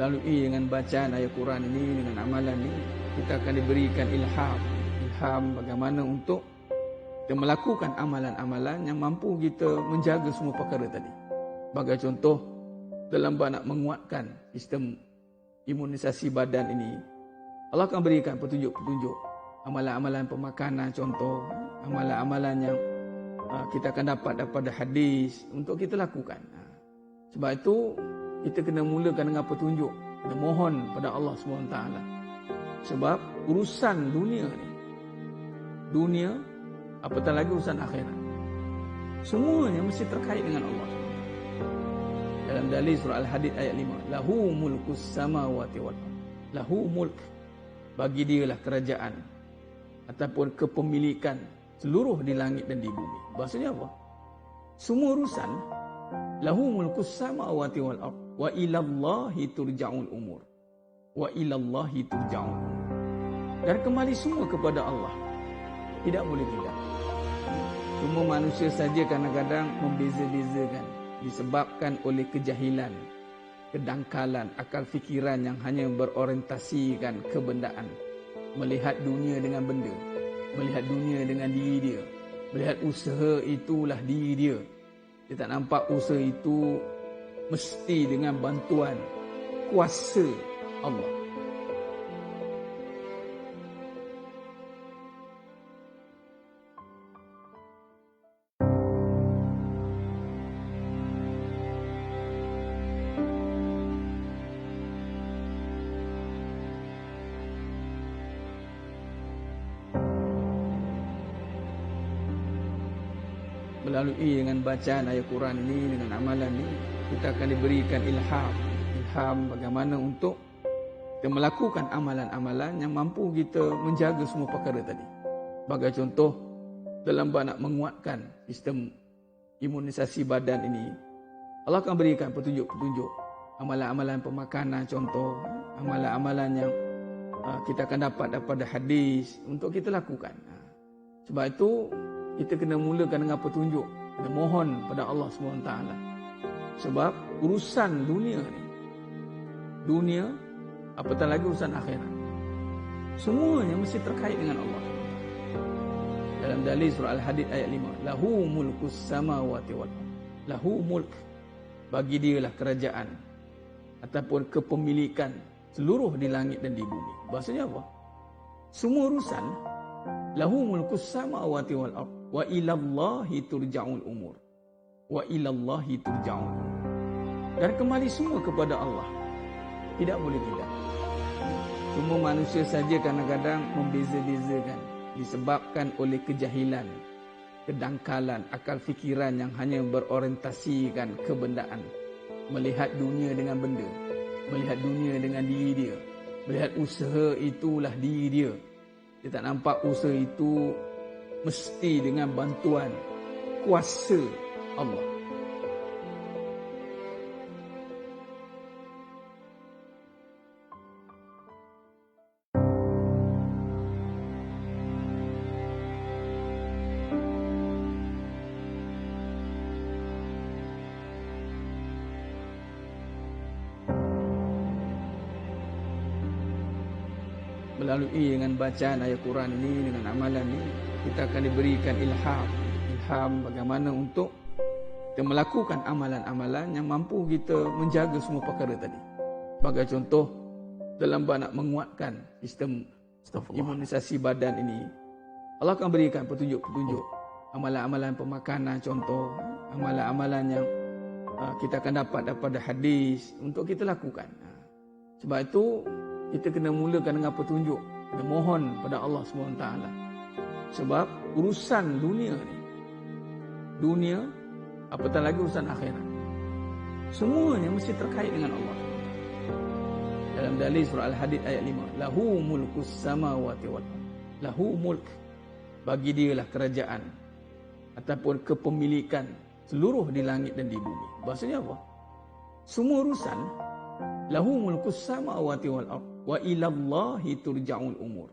Melalui dengan bacaan ayat Quran ini, dengan amalan ini, kita akan diberikan ilham bagaimana untuk kita melakukan amalan-amalan yang mampu kita menjaga semua perkara tadi. Sebagai contoh, dalam bab nak menguatkan sistem imunisasi badan ini, Allah akan berikan petunjuk-petunjuk, amalan-amalan pemakanan contoh, amalan-amalan yang kita akan dapat daripada hadis untuk kita lakukan. Sebab itu kita kena mulakan dengan petunjuk, kena mohon pada Allah SWT. Sebab urusan dunia ni, dunia apatah lagi urusan akhirat, semuanya mesti terkait dengan Allah. Dalam dalil surah Al-Hadid ayat 5, lahu mulkus samawati wal ardh, lahu mulk, bagi dialah kerajaan ataupun kepemilikan seluruh di langit dan di bumi. Maksudnya apa? Semua urusan, lahu mulkus samawati wal ardh wa ilallahi turja'ul umur, wa ilallahi turja'ul umur, dan kembali semua kepada Allah, tidak boleh tidak. Cuma manusia saja kadang-kadang membeza-bezakan disebabkan oleh kejahilan, kedangkalan, akal fikiran yang hanya berorientasikan kebendaan, melihat dunia dengan benda, melihat dunia dengan diri dia, melihat usaha itulah diri dia. Dia tak nampak usaha itu mesti dengan bantuan kuasa Allah. Melalui dengan bacaan ayat Quran ini, dengan amalan ini, kita akan diberikan ilham bagaimana untuk kita melakukan amalan-amalan yang mampu kita menjaga semua perkara tadi. Sebagai contoh, dalam bab nak menguatkan sistem imunisasi badan ini, Allah akan berikan petunjuk-petunjuk, amalan-amalan pemakanan contoh, amalan-amalan yang kita akan dapat daripada hadis untuk kita lakukan. Sebab itu kita kena mulakan dengan petunjuk, kena mohon pada Allah SWT. Sebab urusan dunia ni, dunia apatah lagi urusan akhirat, semuanya mesti terkait dengan Allah. Dalam dalil surah Al-Hadid ayat 5, lahu mulkus samawati wal ardh, lahu mulk, bagi dialah kerajaan ataupun kepemilikan seluruh di langit dan di bumi. Maksudnya apa? Semua urusan, lahu mulkus samawati wal ardh wa ilallahi turja'ul umur, wa ilallahi turja'ul umur, dan kembali semua kepada Allah, tidak boleh tidak. Cuma manusia saja kadang-kadang membeza-bezakan disebabkan oleh kejahilan, kedangkalan, akal fikiran yang hanya berorientasikan kebendaan, melihat dunia dengan benda, melihat dunia dengan diri dia, melihat usaha itulah diri dia. Dia tak nampak usaha itu mesti dengan bantuan kuasa Allah. Melalui dengan bacaan ayat Quran ini, dengan amalan ini, kita akan diberikan ilham bagaimana untuk kita melakukan amalan-amalan yang mampu kita menjaga semua perkara tadi. Sebagai contoh, dalam bab nak menguatkan sistem imunisasi badan ini, Allah akan berikan petunjuk-petunjuk, amalan-amalan pemakanan contoh, amalan-amalan yang kita akan dapat daripada hadis untuk kita lakukan. Sebab itu kita kena mulakan dengan petunjuk, kena mohon pada Allah SWT. Sebab urusan dunia ni, dunia apatah lagi urusan akhirat, semuanya mesti terkait dengan Allah. Dalam dalil surah Al-Hadid ayat 5, lahu mulkus samawati wal ardh, lahu mulk, bagi dialah kerajaan ataupun kepemilikan seluruh di langit dan di bumi. Maksudnya apa? Semua urusan, lahu mulkus samawati wal ardh wa ilallahi turja'ul umur,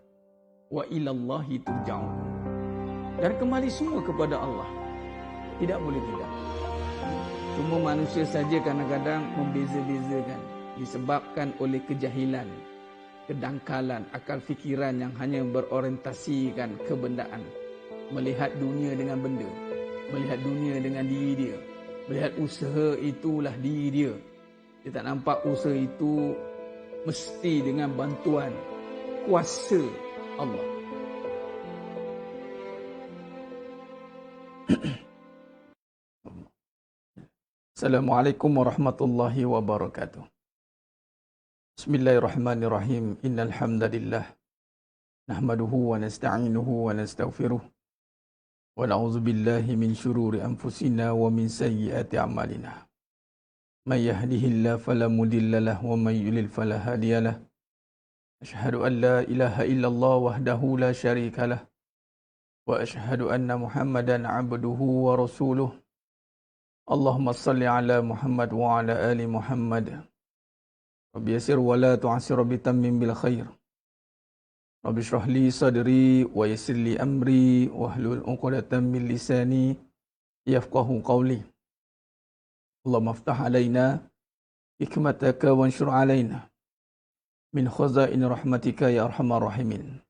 wa ilallahi turja'ul umur, dan kembali semua kepada Allah, tidak boleh tidak. Cuma manusia saja kadang-kadang membeza-bezakan disebabkan oleh kejahilan, kedangkalan akal fikiran yang hanya berorientasikan kebendaan, melihat dunia dengan benda, melihat dunia dengan diri dia, melihat usaha itulah diri dia. Dia tak nampak usaha itu mesti dengan bantuan kuasa Allah. Assalamualaikum warahmatullahi wabarakatuh. Bismillahirrahmanirrahim. Innal hamdalillah nahmaduhu wa nasta'inuhu wa nastaghfiruh wa na'udzu billahi min shururi anfusina wa min sayyiati a'malina. May yahdihillahu fala mudilla lahu wa may yudlil fala hadiya lahu. Asyhadu an la ilaha illallah wahdahu la syarika lah wa asyhadu anna Muhammadan 'abduhu wa rasuluh. Allahumma salli ala Muhammad wa ala ali Muhammad. Rabbi yassir wa la tu'assir, Rabbi tammim bil khair. Rabbi shrah li sadri wa yassir li amri wahlul 'uqdatam min lisani yafqahu qawli. Allahumma aftah alaina hikmataka wanshur alaina min khazain rahmatika ya arhamar rahimin.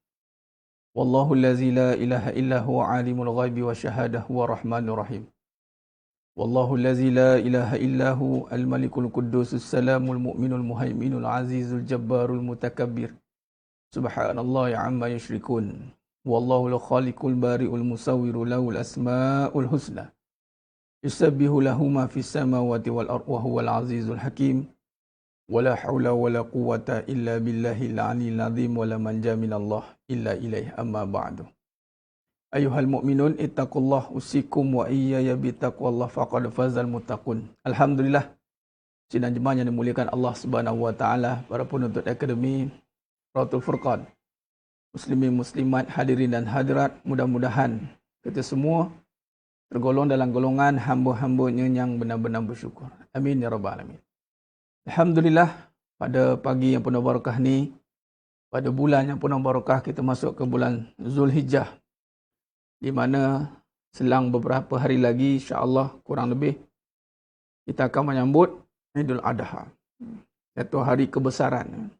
Wallahu allazi la ilaha illa huwa alimul ghaibi wa syahadah huwa rahmanur rahim. Wallahu allazi la ilaha illa hu al-malikul quddusus salamul mu'minul muhaiminul azizul jabbarul mutakabbir. Subhanallahi amma yusyrikun. Wallahu al-khaliqul bari'ul musawwiru lahul asmaul husna. Yusabbihu lahu ma fis samawati wal ardi wa huwal azizul hakim. Wala haula wala quwwata illa billahil aliyyil azim wala manja minallah illa ilaihi amma ba'du. Ayuhal mu'minun ittaqullah usikum wa iyaya bitaqwallah faqad fazal muttaqun. Alhamdulillah, sidang jemaah yang dimuliakan Allah Subhanahu wa taala, para penuntut akademi Ratul Furqan, muslimin muslimat, hadirin dan hadirat, mudah-mudahan kita semua tergolong dalam golongan hamba-hambanya yang benar-benar bersyukur. Amin ya rabbal alamin. Alhamdulillah, pada pagi yang penuh barakah ni, pada bulan yang penuh barakah, kita masuk ke bulan Zulhijjah, di mana selang beberapa hari lagi, insya-Allah kurang lebih, kita akan menyambut Idul Adha, satu hari kebesaran,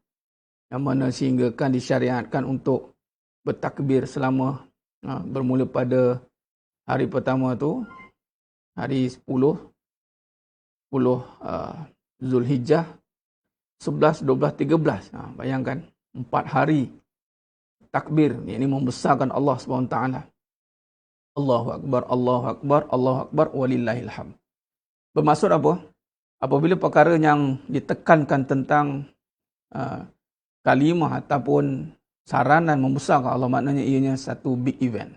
yang mana sehinggakan disyariatkan untuk bertakbir selama bermula pada hari pertama tu, hari 10 Zulhijjah, 11, 12, 13. Bayangkan 4 hari takbir, ini membesarkan Allah SWT. Allahu Akbar, Allahu Akbar, Allahu Akbar, walillahil hamd. Bermaksud apa? Apabila perkara yang ditekankan tentang kalimah ataupun saranan membesarkan Allah, maknanya ianya satu big event.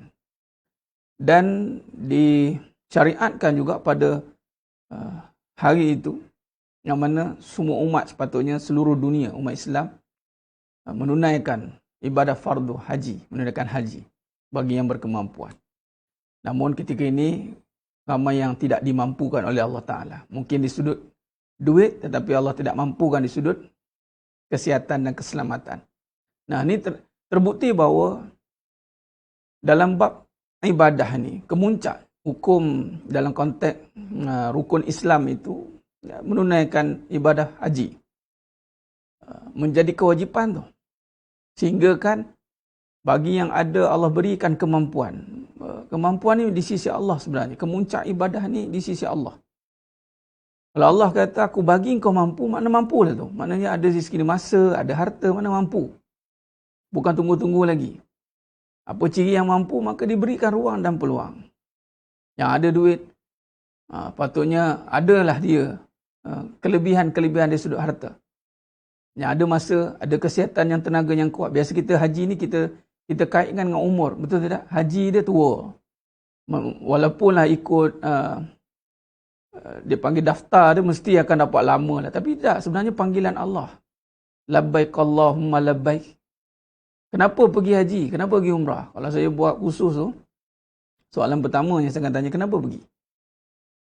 Dan disyariatkan juga pada hari itu, yang mana semua umat sepatutnya, seluruh dunia, umat Islam, menunaikan ibadah fardu haji, menunaikan haji bagi yang berkemampuan. Namun ketika ini, ramai yang tidak dimampukan oleh Allah Ta'ala. Mungkin di sudut duit, tetapi Allah tidak mampukan di sudut kesihatan dan keselamatan. Nah, ini terbukti bahawa dalam bab ibadah ni, kemuncak hukum dalam konteks rukun Islam itu, menunaikan ibadah haji menjadi kewajipan tu. Sehingga kan bagi yang ada Allah berikan kemampuan. Kemampuan ni di sisi Allah sebenarnya. Kemuncak ibadah ni di sisi Allah. Kalau Allah kata aku bagi kau mampu, makna mampu lah tu. Maknanya ada rezeki masa, ada harta, mana mampu. Bukan tunggu-tunggu lagi. Apa ciri yang mampu, maka diberikan ruang dan peluang. Yang ada duit, patutnya adalah dia kelebihan-kelebihan dari sudut harta. Yang ada masa, ada kesihatan yang tenaga yang kuat. Biasa kita haji ni kita kaitkan dengan umur. Betul tidak? Haji dia tua. Walaupunlah ikut dia panggil daftar, dia mesti akan dapat lama lah. Tapi tidak, sebenarnya panggilan Allah. Labbaik Allahumma labbaik. Kenapa pergi haji? Kenapa pergi umrah? Kalau saya buat khusus tu, soalan pertama yang saya akan tanya, kenapa pergi?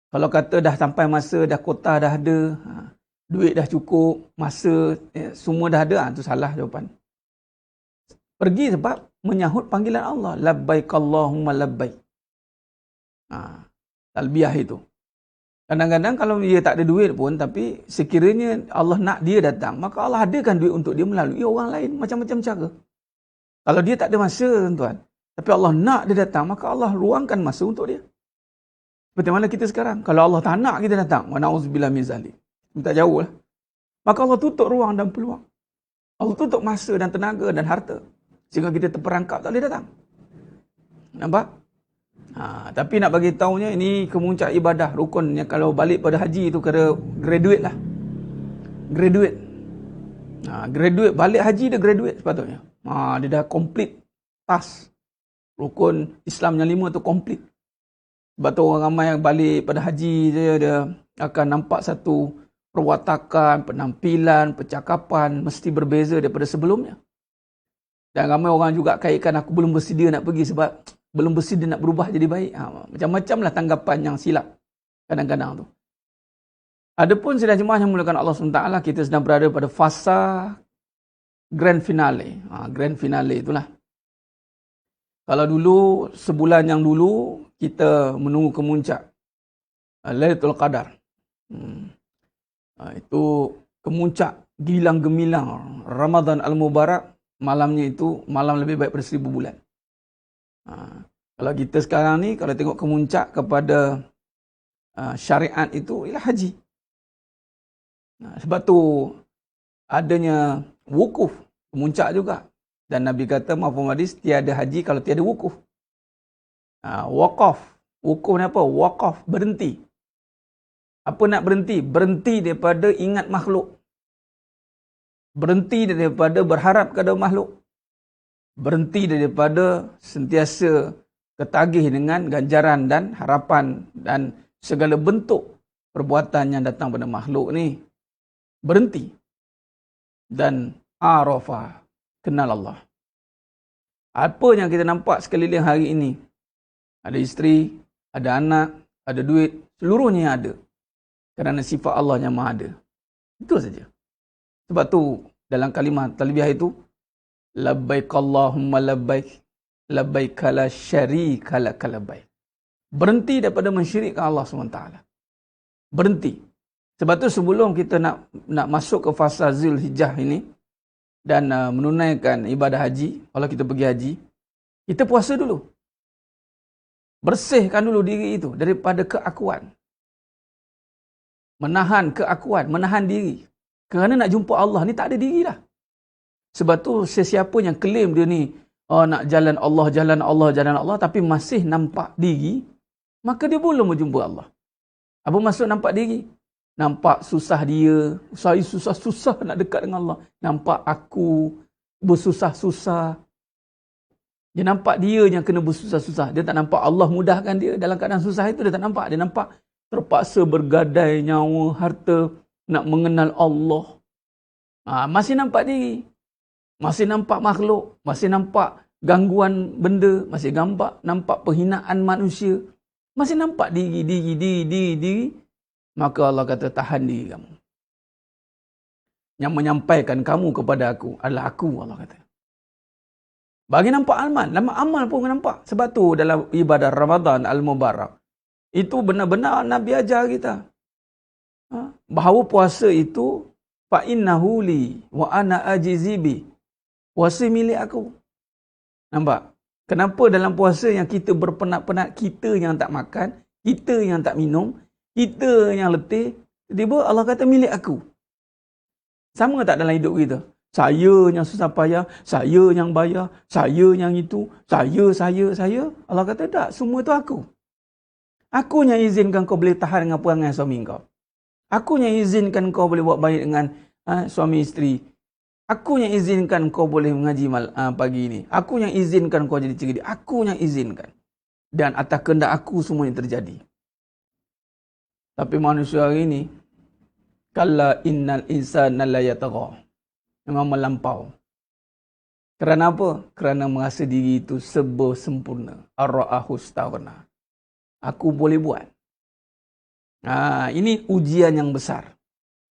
Kalau kata dah sampai masa, dah kota dah ada, duit dah cukup, masa semua dah ada, itu salah jawapan. Pergi sebab menyahut panggilan Allah. Labbaik Allahumma labbaik. Talbiyah itu. Kadang-kadang kalau dia tak ada duit pun, tapi sekiranya Allah nak dia datang, maka Allah adakan duit untuk dia melalui orang lain, macam-macam cara. Kalau dia tak ada masa, tuan, tapi Allah nak dia datang, maka Allah luangkan masa untuk dia. Seperti mana kita sekarang, kalau Allah tak nak kita datang, wa na'udzubillah min zalik, minta jauh lah, maka Allah tutup ruang dan peluang. Allah tutup masa dan tenaga dan harta, sehingga kita terperangkap tak boleh datang. Nampak? Tapi nak bagi tahunya, ini kemuncak ibadah rukunnya. Kalau balik pada haji itu, kena graduate lah. Graduate. Graduate, balik haji dia graduate sepatutnya. Dia dah complete task. Rukun Islam yang 5 tu complete. Sebab tu orang ramai yang balik pada haji dia akan nampak satu perwatakan, penampilan, percakapan mesti berbeza daripada sebelumnya. Dan ramai orang juga kaitkan, aku belum bersedia nak pergi sebab belum bersedia nak berubah jadi baik. Macam-macam lah tanggapan yang silap kadang-kadang tu. Adapun sidang jemaah yang mulakan Allah SWT, kita sedang berada pada fasa grand finale. Grand finale itulah. Kalau dulu, sebulan yang dulu, kita menunggu kemuncak Lailatul Qadar. Itu kemuncak gilang gemilang Ramadan Al-Mubarak. Malamnya itu malam lebih baik pada 1000 bulan. Kalau kita sekarang ni, kalau tengok kemuncak kepada syariat itu, ialah haji. Sebab tu adanya wukuf, kemuncak juga. Dan Nabi kata, mafhum hadis, tiada haji kalau tiada wukuf. Waqaf. Wukuf ni apa? Waqaf, berhenti. Apa nak berhenti? Berhenti daripada ingat makhluk. Berhenti daripada berharap kepada makhluk. Berhenti daripada sentiasa ketagih dengan ganjaran dan harapan dan segala bentuk perbuatan yang datang pada makhluk ni. Berhenti. Dan arafa, kenal Allah. Apa yang kita nampak sekeliling hari ini, ada isteri, ada anak, ada duit, seluruhnya ada. Kerana sifat Allah yang maha ada. Itu saja. Sebab tu dalam kalimah talbiyah itu, labbaik Allahumma labbaik, labbaik la syarika lak labbaik. Berhenti daripada mensyirikkan Allah SWT. Berhenti. Sebab tu sebelum kita nak masuk ke fasa Zulhijjah ini dan menunaikan ibadah haji, kalau kita pergi haji, kita puasa dulu. Bersihkan dulu diri itu daripada keakuan. Menahan keakuan, menahan diri. Kerana nak jumpa Allah ni tak ada diri dah. Sebab tu sesiapa yang klaim dia ni nak jalan Allah, jalan Allah, jalan Allah, tapi masih nampak diri, maka dia belum berjumpa Allah. Apa maksud nampak diri? Nampak susah dia, saya susah-susah nak dekat dengan Allah. Nampak aku bersusah-susah. Dia nampak dia yang kena bersusah-susah. Dia tak nampak Allah mudahkan dia dalam keadaan susah itu, dia tak nampak. Dia nampak terpaksa bergadai nyawa, harta, nak mengenal Allah. Masih nampak diri. Masih nampak makhluk. Masih nampak gangguan benda. Masih nampak penghinaan manusia. Masih nampak diri. Maka Allah kata, tahan diri kamu. Yang menyampaikan kamu kepada aku adalah aku, Allah kata. Bagi nampak amal. Amal pun nampak. Sebab tu dalam ibadah Ramadan Al-Mubarak, itu benar-benar Nabi ajar kita. Bahawa puasa itu, fa'innahu li wa ana ajizibi. Puasa milik aku. Nampak? Kenapa dalam puasa yang kita berpenat-penat, kita yang tak makan, kita yang tak minum, kita yang letih, tiba-tiba Allah kata milik aku. Sama tak dalam hidup kita? Saya yang susah payah, saya yang bayar, saya yang itu, saya. Allah kata tak, semua itu aku. Aku yang izinkan kau boleh tahan dengan perangai suami kau. Aku yang izinkan kau boleh buat baik dengan suami isteri. Aku yang izinkan kau boleh mengaji pagi ini. Aku yang izinkan kau jadi cerdik. Aku yang izinkan. Dan atas kehendak aku semua yang terjadi. Tapi manusia hari ini, kalla innal insana la yatagha. Memang melampau. Kerana apa? Kerana merasa diri itu serba sempurna. Ar-ra'ahu staghna. Aku boleh buat. Ini ujian yang besar.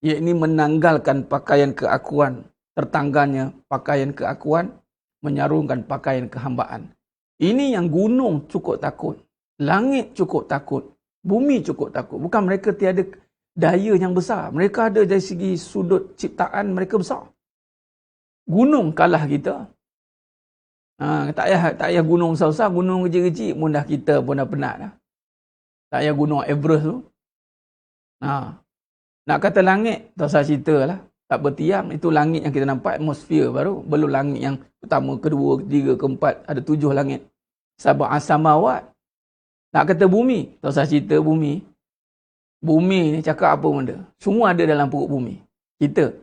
Iaitu menanggalkan pakaian keakuan. Tertanggalnya pakaian keakuan. Menyarungkan pakaian kehambaan. Ini yang gunung cukup takut. Langit cukup takut. Bumi cukup takut. Bukan mereka tiada daya yang besar. Mereka ada dari segi sudut ciptaan mereka besar. Gunung kalah kita. Tak payah gunung besar-besar, gunung kecil-kecil pun dah kita pun dah penat dah. Tak payah gunung Everest tu. Nak kata langit, tak usah cerita lah. Tak bertiang, itu langit yang kita nampak, atmosfer baru. Belum langit yang pertama, kedua, ketiga, keempat, ada 7 langit. Sab'a samawat. Nak kata bumi, tak usah cerita bumi. Bumi ni cakap apa benda? Semua ada dalam perut bumi. Kita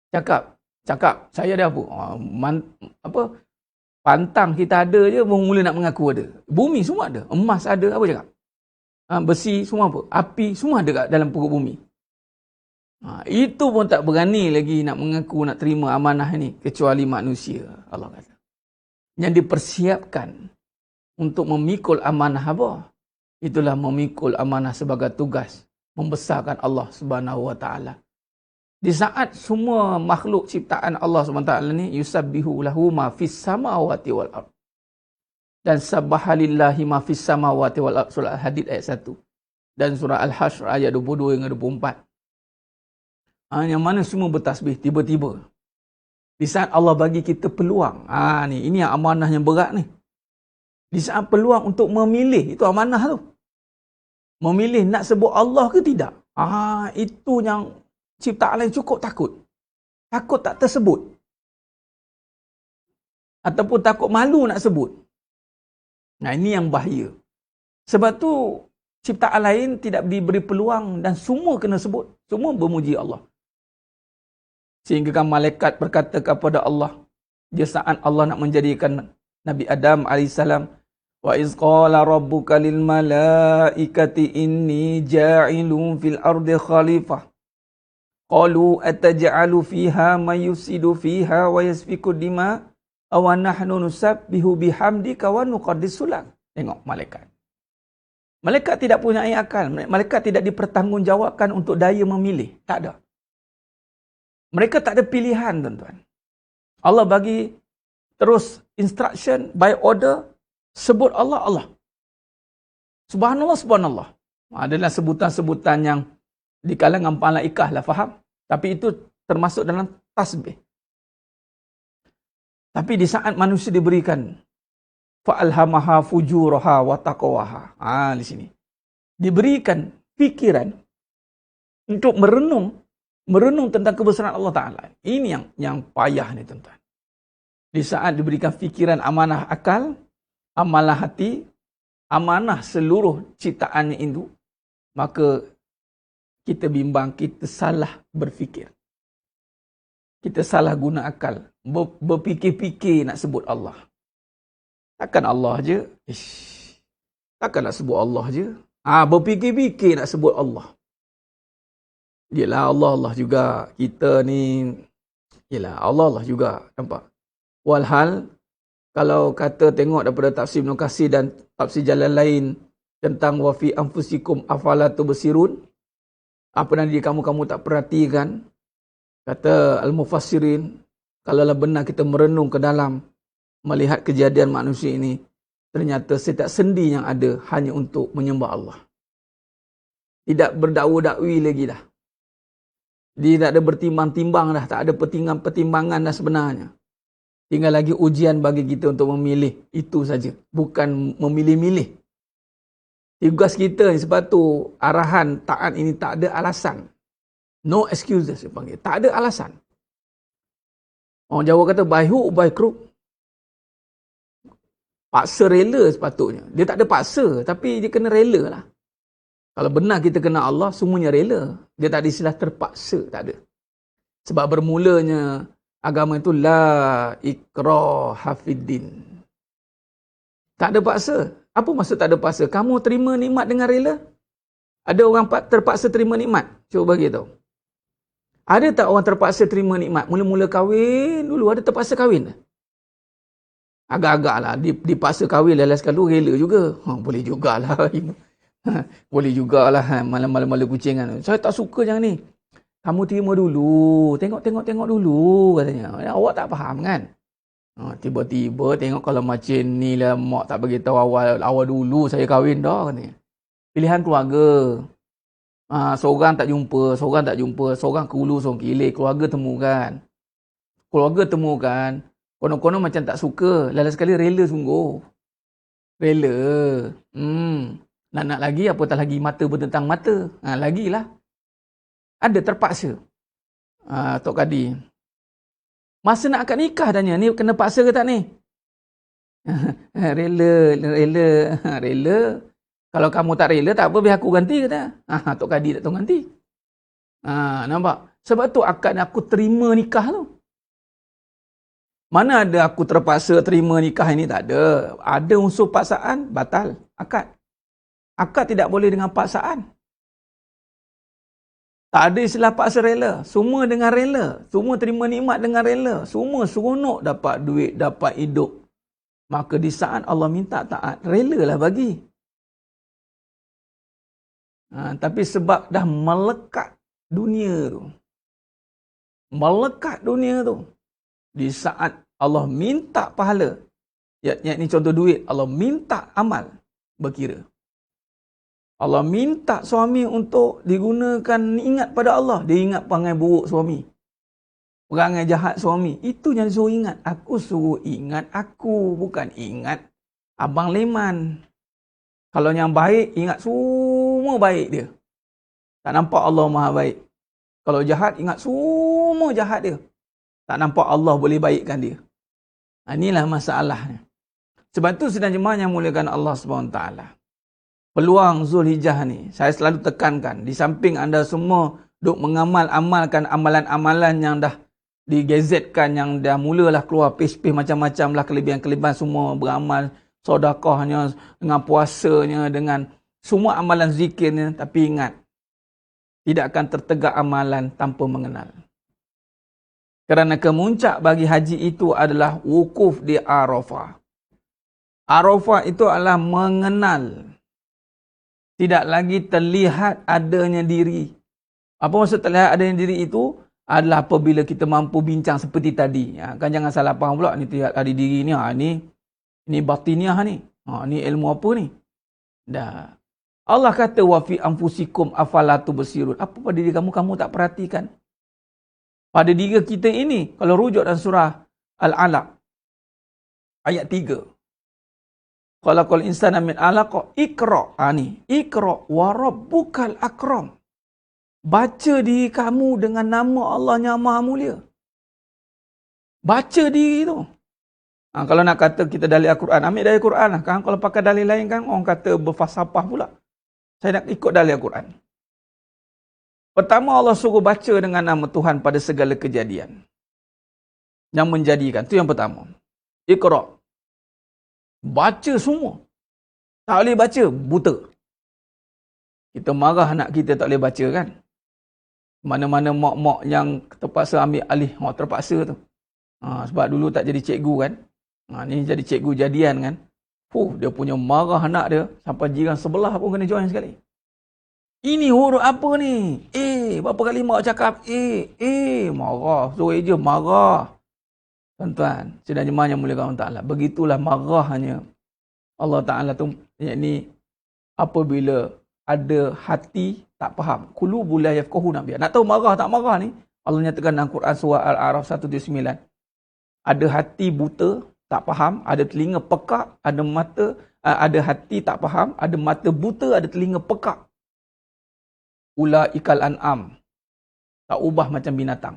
cakap, saya ada apa? Pantang kita ada je, mula nak mengaku ada. Bumi semua ada. Emas ada, apa cakap? Besi, semua apa? Api, semua ada kat dalam perut bumi. Itu pun tak berani lagi nak mengaku, nak terima amanah ni. Kecuali manusia, Allah kata. Yang dipersiapkan untuk memikul amanah apa? Itulah memikul amanah sebagai tugas. Membesarkan Allah Subhanahu Wa Taala. Di saat semua makhluk ciptaan Allah SWT ni yusabbihu lahu ma fis samawati wal ard. Dan sabbahalillahi ma fis samawati wal ard, surah Al-Hadid ayat 1 dan surah Al-Hashr ayat 22 hingga 24. Yang mana semua bertasbih tiba-tiba. Di saat Allah bagi kita peluang. Ini yang amanah yang berat ni. Di saat peluang untuk memilih, itu amanah tu. Memilih nak sebut Allah ke tidak. Itu yang ciptaan lain cukup takut. Takut tak tersebut. Ataupun takut malu nak sebut. Ini yang bahaya. Sebab tu ciptaan lain tidak diberi peluang dan semua kena sebut. Semua bermuji Allah. Sehingga kan malaikat berkata kepada Allah, di saat Allah nak menjadikan Nabi Adam AS, wa iz qala rabbuka lil malaikati inni ja'ilun fil ardi khalifah. Qalu ataj'alu fiha may yusidu fiha wa yasfiku dima aw nahnu nusabbihu bihamdika wa nuqaddisu lak. Tengok malaikat. Malaikat tidak punya akal. Malaikat tidak dipertanggungjawabkan untuk daya memilih. Tak ada. Mereka tak ada pilihan, tuan-tuan. Allah bagi terus instruction by order, sebut Allah, Allah. Subhanallah, subhanallah. Adalah sebutan-sebutan yang di kalangan malaikah lah, faham? Tapi itu termasuk dalam tasbih. Tapi di saat manusia diberikan fa'alhamaha fujuraha wa taqwaha. Di sini. Diberikan fikiran untuk merenung tentang kebesaran Allah Ta'ala. Ini yang payah ni, tuan-tuan. Di saat diberikan fikiran, amanah akal, amanah hati, amanah seluruh ciptaan itu, maka kita bimbang, kita salah berfikir. Kita salah guna akal. Berfikir-fikir nak sebut Allah. Takkan Allah je? Takkan nak sebut Allah je? Berfikir-fikir nak sebut Allah. Yelah, Allah juga. Kita ni, yelah, Allah juga. Nampak? Walhal, kalau kata tengok daripada tafsir Ibn Katsir dan tafsir jalan lain tentang wa fi anfusikum afala tubsirun, apa nanti kamu tak perhatikan, kata al-mufassirin, kalaulah benar kita merenung ke dalam, melihat kejadian manusia ini, ternyata setiap sendi yang ada hanya untuk menyembah Allah. Tidak berdakwa-dakwi lagi dah. Dia tak ada bertimbang-timbang dah, tak ada pertimbangan dah sebenarnya. Tinggal lagi ujian bagi kita untuk memilih, itu saja. Bukan memilih-milih. Tugas kita ni, sebab tu arahan taat ini tak ada alasan. No excuses, dia panggil. Tak ada alasan. Orang Jawa kata, by hook, by crook. Paksa rela sepatutnya. Dia tak ada paksa, tapi dia kena rela lah. Kalau benar kita kena Allah, semuanya rela. Dia tak ada istilah terpaksa, tak ada. Sebab bermulanya agama itu la ikraha fiddin. Tak ada paksa. Apa maksud tak ada paksa? Kamu terima nikmat dengan rela? Ada orang terpaksa terima nikmat? Cuba bagi tahu. Ada tak orang terpaksa terima nikmat? Mula-mula kahwin dulu, ada terpaksa kahwin? Agak-agak lah. Dipaksa kahwin lah sekali, rela juga. Boleh jugalah. Boleh jugalah. Malam-malam kucing kan. Saya tak suka yang ni. Kamu terima dulu. Tengok dulu katanya. Awak tak faham kan? Tiba-tiba tengok kalau macam ni lah, mak tak bagi tahu awal dulu saya kahwin dah katanya. Pilihan keluarga. Seorang tak jumpa, seorang ke hulu, seorang ke hilir, keluarga temukan. Konon-konon macam tak suka, lala sekali rela sungguh. Rela. Nak lagi, apatah lagi mata bertentang mata. Lagilah. Ada terpaksa. Tok Kadi. Masa nak akad nikah tanya, ni kena paksa ke tak ni? Rela. Kalau kamu tak rela, tak apa, biar aku ganti kata. Tok Kadi tak tahu ganti. Nampak? Sebab tu akad aku terima nikah tu. Mana ada aku terpaksa terima nikah ini? Tak ada. Ada unsur paksaan, batal akad. Akad tidak boleh dengan paksaan. Tak ada istilah paksa rela. Semua dengan rela. Semua terima nikmat dengan rela. Semua seronok dapat duit, dapat hidup. Maka di saat Allah minta taat, relalah bagi. Tapi sebab dah melekat dunia tu. Di saat Allah minta pahala. Ini contoh duit. Allah minta amal. Berkira. Allah minta suami untuk digunakan ingat pada Allah. Dia ingat perangai buruk suami. Perangai jahat suami. Itu yang suruh ingat. Aku suruh ingat aku. Bukan ingat Abang Leman. Kalau yang baik, ingat semua baik dia. Tak nampak Allah maha baik. Kalau jahat, ingat semua jahat dia. Tak nampak Allah boleh baikkan dia. Inilah masalahnya. Sebab tu sedang jemaah yang muliakan Allah SWT. Peluang Zulhijjah ni, saya selalu tekankan. Di samping anda semua duk amalkan amalan-amalan yang dah digazetkan, yang dah mulalah keluar page-page macam-macam lah, kelebihan-kelebihan semua beramal, sedekahnya, dengan puasanya, dengan semua amalan zikirnya. Tapi ingat, tidak akan tertegak amalan tanpa mengenal. Kerana kemuncak bagi haji itu adalah wukuf di Arafah. Arafah itu adalah mengenal. Tidak lagi terlihat adanya diri. Apa maksud terlihat adanya diri itu? Adalah apabila kita mampu bincang seperti tadi. Kan jangan salah faham pula. Ni terlihat ada diri ni. Ni batiniah ni. Ni ilmu apa ni? Dah. Allah kata, wa fi anfusikum afala tubsirun. Apa pada diri kamu tak perhatikan? Pada diri kita ini, kalau rujuk dalam surah Al-Alaq, ayat 3. Khalaqal insana min 'alaq, iqra. Iqra wa rabbukal akram. Baca diri kamu dengan nama Allah yang Maha Mulia. Baca diri tu. Kalau nak kata kita dalil Al-Quran, ambil dalil Al-Quran lah. Kan kalau pakai dalil lain kan orang kata berfalsafah pula. Saya nak ikut dalil Al-Quran. Pertama, Allah suruh baca dengan nama Tuhan pada segala kejadian yang menjadikan. Itu yang pertama. Iqra. Baca semua. Tak boleh baca, buta. Kita marah anak kita tak boleh baca kan. Mana-mana mak-mak yang terpaksa ambil alih, terpaksa tu. Sebab dulu tak jadi cikgu kan. Ni jadi cikgu jadian kan. Dia punya marah anak dia, sampai jiran sebelah pun kena join sekali. Ini huruf apa ni? Berapa kali mak cakap marah. Suruh je marah. Tuan-tuan, sedang jemaah yang mulia Allah Ta'ala. Begitulah marahnya Allah Ta'ala tu, yakni apabila ada hati tak faham. Qulubul la yafqahuna biha. Nak tahu marah tak marah ni? Allah nyatakan dalam Quran surah Al-A'raf 129. Ada hati buta, tak faham, ada telinga pekak, ada mata, ada hati tak faham, ada mata buta, ada telinga pekak. Ulaikal an'am. Tak ubah macam binatang.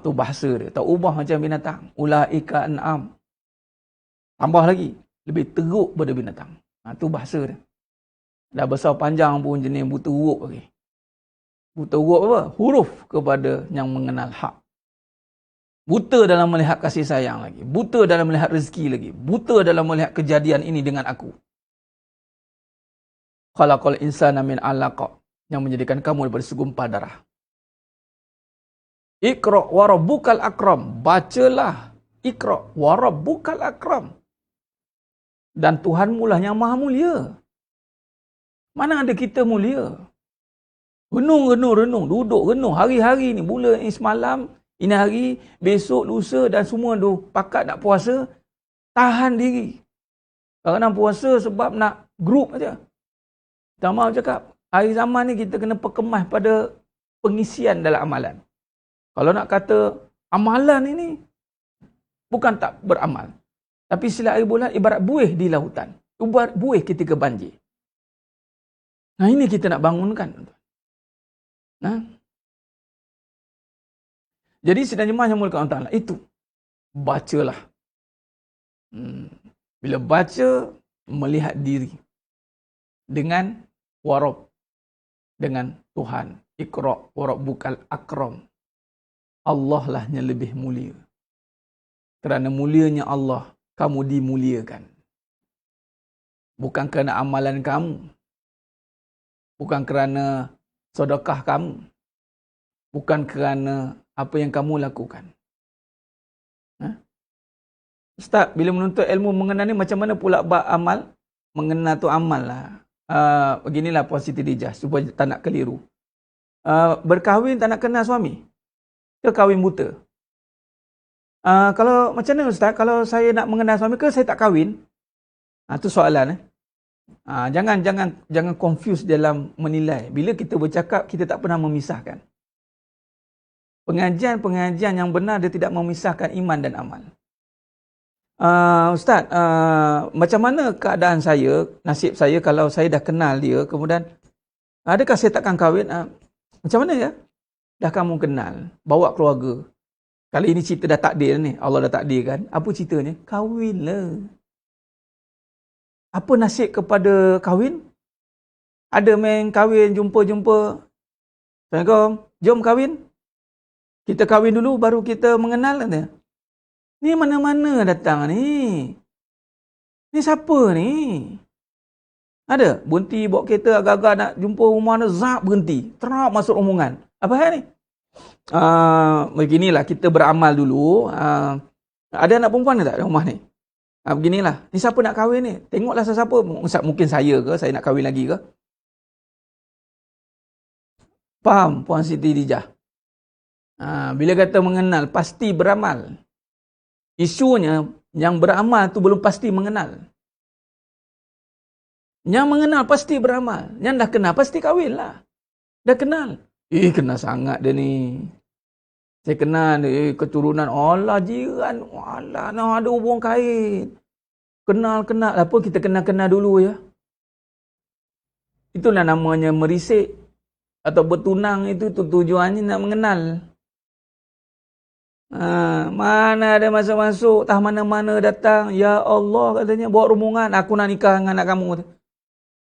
Tu bahasa dia. Tak ubah macam binatang. Ulaika an'am. Tambah lagi. Lebih teruk daripada binatang. Tu bahasa dia. Dah besar panjang pun jenis buta huruf lagi. Buta huruf apa? Huruf kepada yang mengenal hak. Buta dalam melihat kasih sayang lagi. Buta dalam melihat rezeki lagi. Buta dalam melihat kejadian ini dengan aku. Khalaqal insana min 'alaq. Yang menjadikan kamu daripada segumpal darah. Iqra wa rabbukal akram. Bacalah. Iqra wa rabbukal akram. Dan Tuhanmu lah yang maha mulia. Mana ada kita mulia? Renung. Duduk renung. Hari-hari ni. Mula ni semalam. Ini hari. Besok, lusa dan semua tu pakat nak puasa. Tahan diri. Kadang-kadang puasa sebab nak group aja. Tak mahu cakap, hari zaman ni kita kena perkemas pada pengisian dalam amalan. Kalau nak kata amalan ini bukan tak beramal. Tapi silat air bulan ibarat buih di lautan. Ibarat buih ketika banjir. Nah, ini kita nak bangunkan. Nah. Jadi sedang jemaah yang mulia Allah Ta'ala, itu bacalah. Bila baca, melihat diri dengan warab, dengan Tuhan. Iqra' wa rabbukal akram. Allah lah yang lebih mulia. Kerana mulianya Allah, kamu dimuliakan. Bukan kerana amalan kamu. Bukan kerana sedekah kamu. Bukan kerana apa yang kamu lakukan. Ustaz, bila menuntut ilmu mengenal ni macam mana pula bab amal? Mengenal tu amal lah. Beginilah Puan Siti Dijah, supaya tak nak keliru. Berkahwin tak nak kenal suami? Ke kahwin buta? Kalau macam mana Ustaz, kalau saya nak mengenal suami ke saya tak kahwin? Itu soalan. Jangan confuse dalam menilai. Bila kita bercakap, kita tak pernah memisahkan. Pengajian yang benar dia tidak memisahkan iman dan amal. Ustaz, macam mana keadaan saya, nasib saya kalau saya dah kenal dia, kemudian adakah saya takkan kahwin? Macam mana ya? Dah kamu kenal, bawa keluarga. Kali ini cerita dah takdir ni, Allah dah takdirkan. Apa ceritanya? Kahwinlah. Apa nasib kepada kahwin? Ada main kahwin, jumpa-jumpa. Assalamualaikum, jom kahwin. Kita kahwin dulu, baru kita mengenal. Ni mana-mana datang ni? Ni siapa ni? Ada? Berhenti bawa kereta, agak-agak nak jumpa rumah ni, zap berhenti. Terap masuk rombongan. Apa hal ni? Beginilah, kita beramal dulu. Ada anak perempuan tak dalam rumah ni? Beginilah, ni siapa nak kahwin ni? Tengoklah siapa. Mungkin saya ke, saya nak kahwin lagi ke? Faham Puan Siti Dijah? Bila kata mengenal, pasti beramal. Isunya, yang beramal tu belum pasti mengenal. Yang mengenal pasti beramal. Yang dah kenal pasti kahwin lah. Dah kenal. Kenal sangat dia ni. Saya kenal dia, keturunan. Allah, jiran. Allah, nak ada hubung kait. Kenal. Apa kita kenal dulu ya. Itulah namanya merisik. Atau bertunang itu tujuannya nak mengenal. Mana ada masuk-masuk, tah mana-mana datang. Ya Allah katanya, bawa rombongan. Aku nak nikah dengan anak kamu.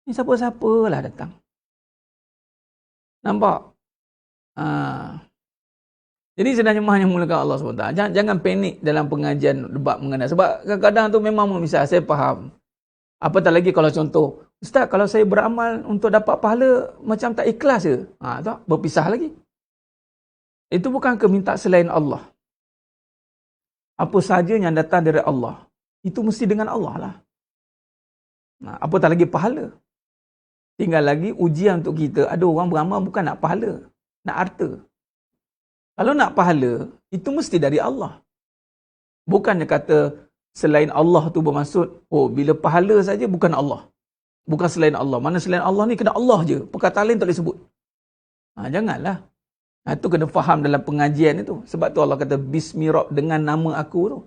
Ni siapa-siapa lah datang. Nampak? Jadi sebenarnya jemaah yang mulakan Allah SWT. Jangan panik dalam pengajian debat mengenal. Sebab kadang-kadang tu memang memisah. Saya faham. Apatah lagi kalau contoh, Ustaz, kalau saya beramal untuk dapat pahala, macam tak ikhlas ke? Tak, berpisah lagi. Itu bukan keminta selain Allah. Apa saja yang datang dari Allah, itu mesti dengan Allah lah. Apatah lagi pahala. Tinggal lagi ujian untuk kita. Ada orang beramal bukan nak pahala, nak harta. Kalau nak pahala, itu mesti dari Allah. Bukannya kata selain Allah tu bermaksud, bila pahala saja bukan Allah. Bukan selain Allah. Mana selain Allah ni kena Allah je. Perkataan lain tak boleh sebut. Janganlah. Itu kena faham dalam pengajian itu. Sebab tu Allah kata Bismillah dengan nama aku tu.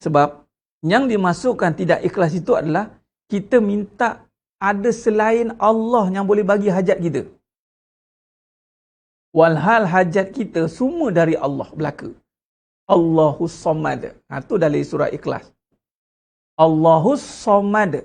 Sebab yang dimasukkan tidak ikhlas itu adalah kita minta ada selain Allah yang boleh bagi hajat kita. Walhal hajat kita semua dari Allah belaka. Allahus Samad. Itu dari surah Ikhlas. Allahus Samad.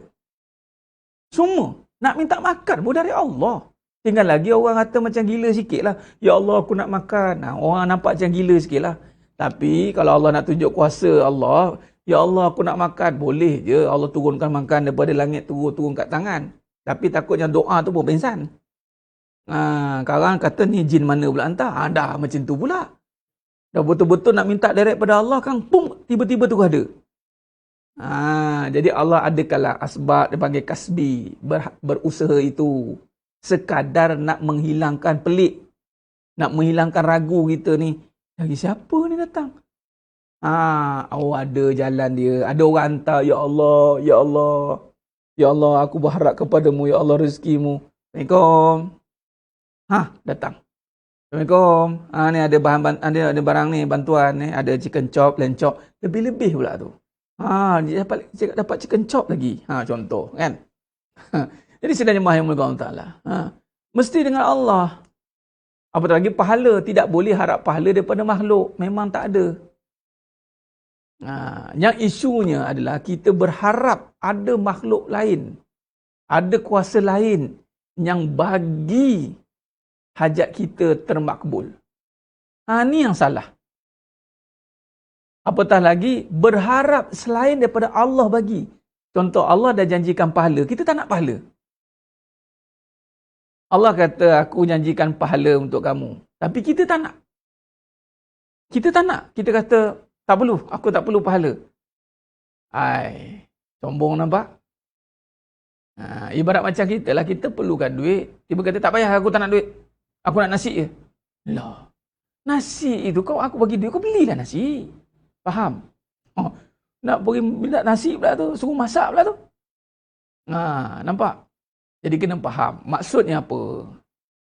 Semua. Nak minta makan pun dari Allah. Tinggal lagi orang kata macam gila sikit lah. Ya Allah aku nak makan. Orang nampak macam gila sikit lah. Tapi kalau Allah nak tunjuk kuasa Allah. Ya Allah aku nak makan. Boleh je Allah turunkan makan daripada langit turun kat tangan. Tapi takutnya doa tu pun pingsan. Sekarang kata ni jin mana pula hantar. Dah macam tu pula. Dah betul-betul nak minta direct pada Allah kan. Pum, tiba-tiba tu ada. Jadi Allah adakanlah asbab dia panggil kasbi. Berusaha itu. Sekadar nak menghilangkan pelik. Nak menghilangkan ragu kita ni. Dari siapa ni datang? Ada jalan dia. Ada orang hantar. Ya Allah, Ya Allah. Ya Allah, aku berharap kepadamu, ya Allah, rezekimu. Assalamualaikum. Datang. Assalamualaikum. Ni ada ada barang ni, bantuan ni, ada chicken chop, lamb chop. Lebih-lebih pula tu. Dia dapat chicken chop lagi. Contoh kan. Jadi sedang jemaah yang mulia Allah Taala. Mesti dengan Allah. Apatah lagi pahala, tidak boleh harap pahala daripada makhluk. Memang tak ada. Yang isunya adalah kita berharap ada makhluk lain, ada kuasa lain yang bagi hajat kita termakbul. Ni yang salah. Apatah lagi berharap selain daripada Allah bagi. Contoh, Allah dah janjikan pahala, kita tak nak pahala. Allah kata, aku janjikan pahala untuk kamu. Tapi kita tak nak. Kita kata, tak perlu, aku tak perlu pahala. Sombong nampak? Ibarat macam kita lah, kita perlukan duit. Tiba kata, tak payah, aku tak nak duit. Aku nak nasi je. Lah, nasi itu, aku bagi duit, kau belilah nasi. Faham? Nak pergi minta nasi pula tu, suruh masak pula tu. Nampak? Jadi kena faham. Maksudnya apa?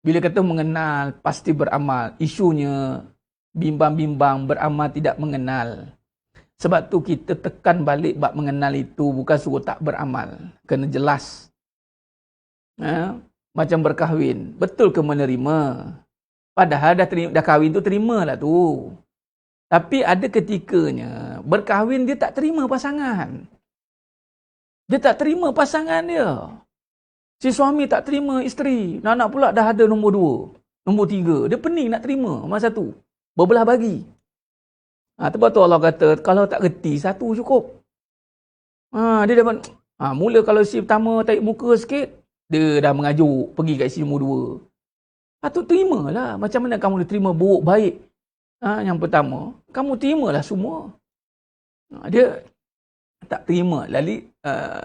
Bila kata mengenal, pasti beramal. Isunya, bimbang-bimbang, beramal tidak mengenal. Sebab tu kita tekan balik bab mengenal itu, bukan suruh tak beramal. Kena jelas. Macam berkahwin. Betul ke menerima? Padahal dah kahwin tu, terimalah tu. Tapi ada ketikanya, berkahwin dia tak terima pasangan. Dia tak terima pasangan dia. Si suami tak terima isteri. Nak pula dah ada nombor 2, nombor 3. Dia pening nak terima masa tu. Berbelah bagi. Sebab tu Allah kata, kalau tak reti, satu cukup. Dia dapat, mula kalau si pertama tarik muka sikit, dia dah mengajuk pergi kat si nombor 2. Patut terimalah. Macam mana kamu terima buruk baik? Yang pertama, kamu terimalah semua. Dia tak terima.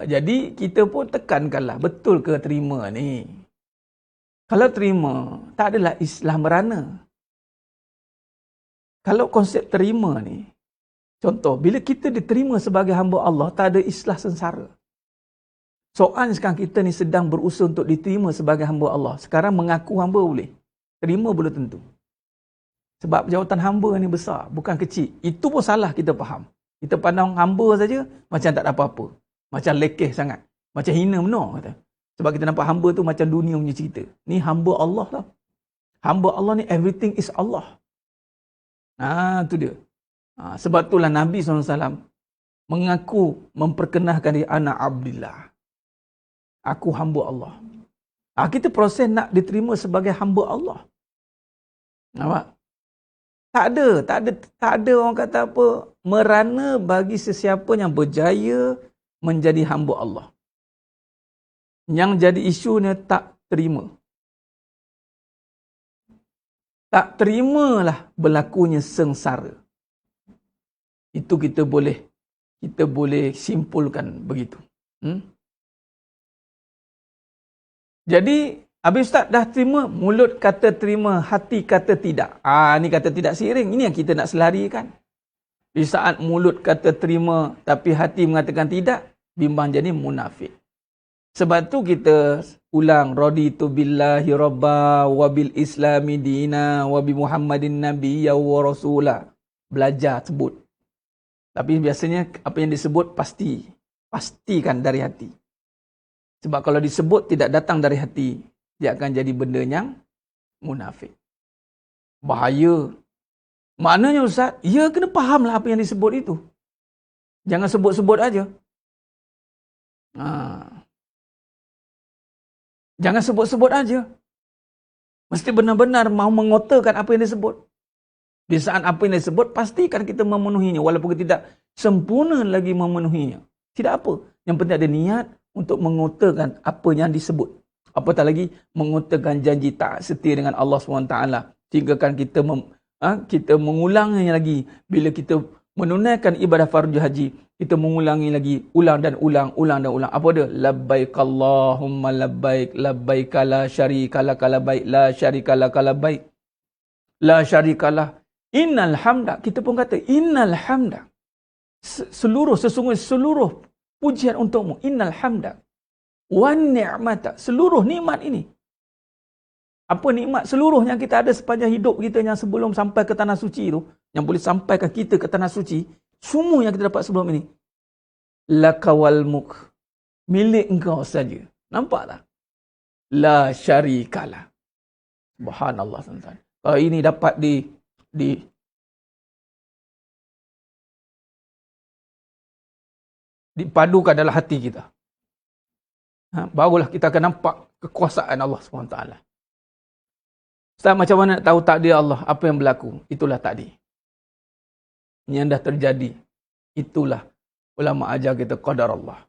Jadi kita pun tekankanlah, betul ke terima ni? Kalau terima, tak adalah Islam merana. Kalau konsep terima ni, contoh, bila kita diterima sebagai hamba Allah, tak ada islah sengsara. Soalnya sekarang kita ni sedang berusaha untuk diterima sebagai hamba Allah. Sekarang mengaku hamba boleh. Terima belum tentu. Sebab jawatan hamba ni besar, bukan kecil. Itu pun salah kita faham. Kita pandang hamba saja macam tak ada apa-apa. Macam lekeh sangat. Macam hina benar. Kata. Sebab kita nampak hamba tu macam dunia punya cerita. Ni hamba Allah lah. Hamba Allah ni everything is Allah. Tu dia. Sebab itulah Nabi SAW mengaku memperkenalkan diri, ana abdillah. Aku hamba Allah. Kita proses nak diterima sebagai hamba Allah. Nampak? Tak ada orang kata apa, merana bagi sesiapa yang berjaya menjadi hamba Allah. Yang jadi isunya tak terima. Tak terimalah berlakunya sengsara. Itu kita boleh simpulkan begitu. Jadi habis Ustaz dah terima, mulut kata terima, hati kata tidak. Ni kata tidak seiring. Ini yang kita nak selarikan. Di saat mulut kata terima, tapi hati mengatakan tidak, bimbang jadi munafik. Sebab tu kita ulang, raditu billahi rabba wa bil islami dina wa bi muhammadin nabiyya wa rasulah. Belajar sebut. Tapi biasanya apa yang disebut pastikan dari hati. Sebab kalau disebut tidak datang dari hati, dia akan jadi benda yang munafik. Bahaya. Maknanya Ustaz, ya kena fahamlah apa yang disebut itu. Jangan sebut-sebut aja. Jangan sebut-sebut aja. Mesti benar-benar mahu mengotakan apa yang disebut. Di saat apa yang disebut, pastikan kita memenuhinya. Walaupun kita tidak sempurna lagi memenuhinya. Tidak apa. Yang penting ada niat untuk mengotakan apa yang disebut. Apatah lagi, mengotakan janji taat setia dengan Allah SWT. Sehingga kan kita mengulanginya lagi. Bila kita menunaikan ibadah fardu haji, kita mengulangi lagi, ulang dan ulang. Apa dia? Labbaik Allahumma labbaik, labbaik la syarika lak labbaik, la syarika lak labbaik, la syarika lah. Innal hamda, kita pun kata innal hamda. Sesungguhnya seluruh pujian untukmu. Innal hamda. wan ni'mata, seluruh nikmat ini. Apa nikmat seluruhnya kita ada sepanjang hidup kita yang sebelum sampai ke tanah suci itu, yang boleh sampaikan kita ke tanah suci, semua yang kita dapat sebelum ini. Lakawal mulk, milik engkau saja. Nampak tak? La syarikalah. Subhanallah, tuan-tuan. Kalau ini dapat dipadukan dalam hati kita, barulah kita akan nampak kekuasaan Allah SWT. Ustaz, macam mana nak tahu takdir Allah? Apa yang berlaku? Itulah takdir. Yang dah terjadi. Itulah ulama ajar kita qadar Allah.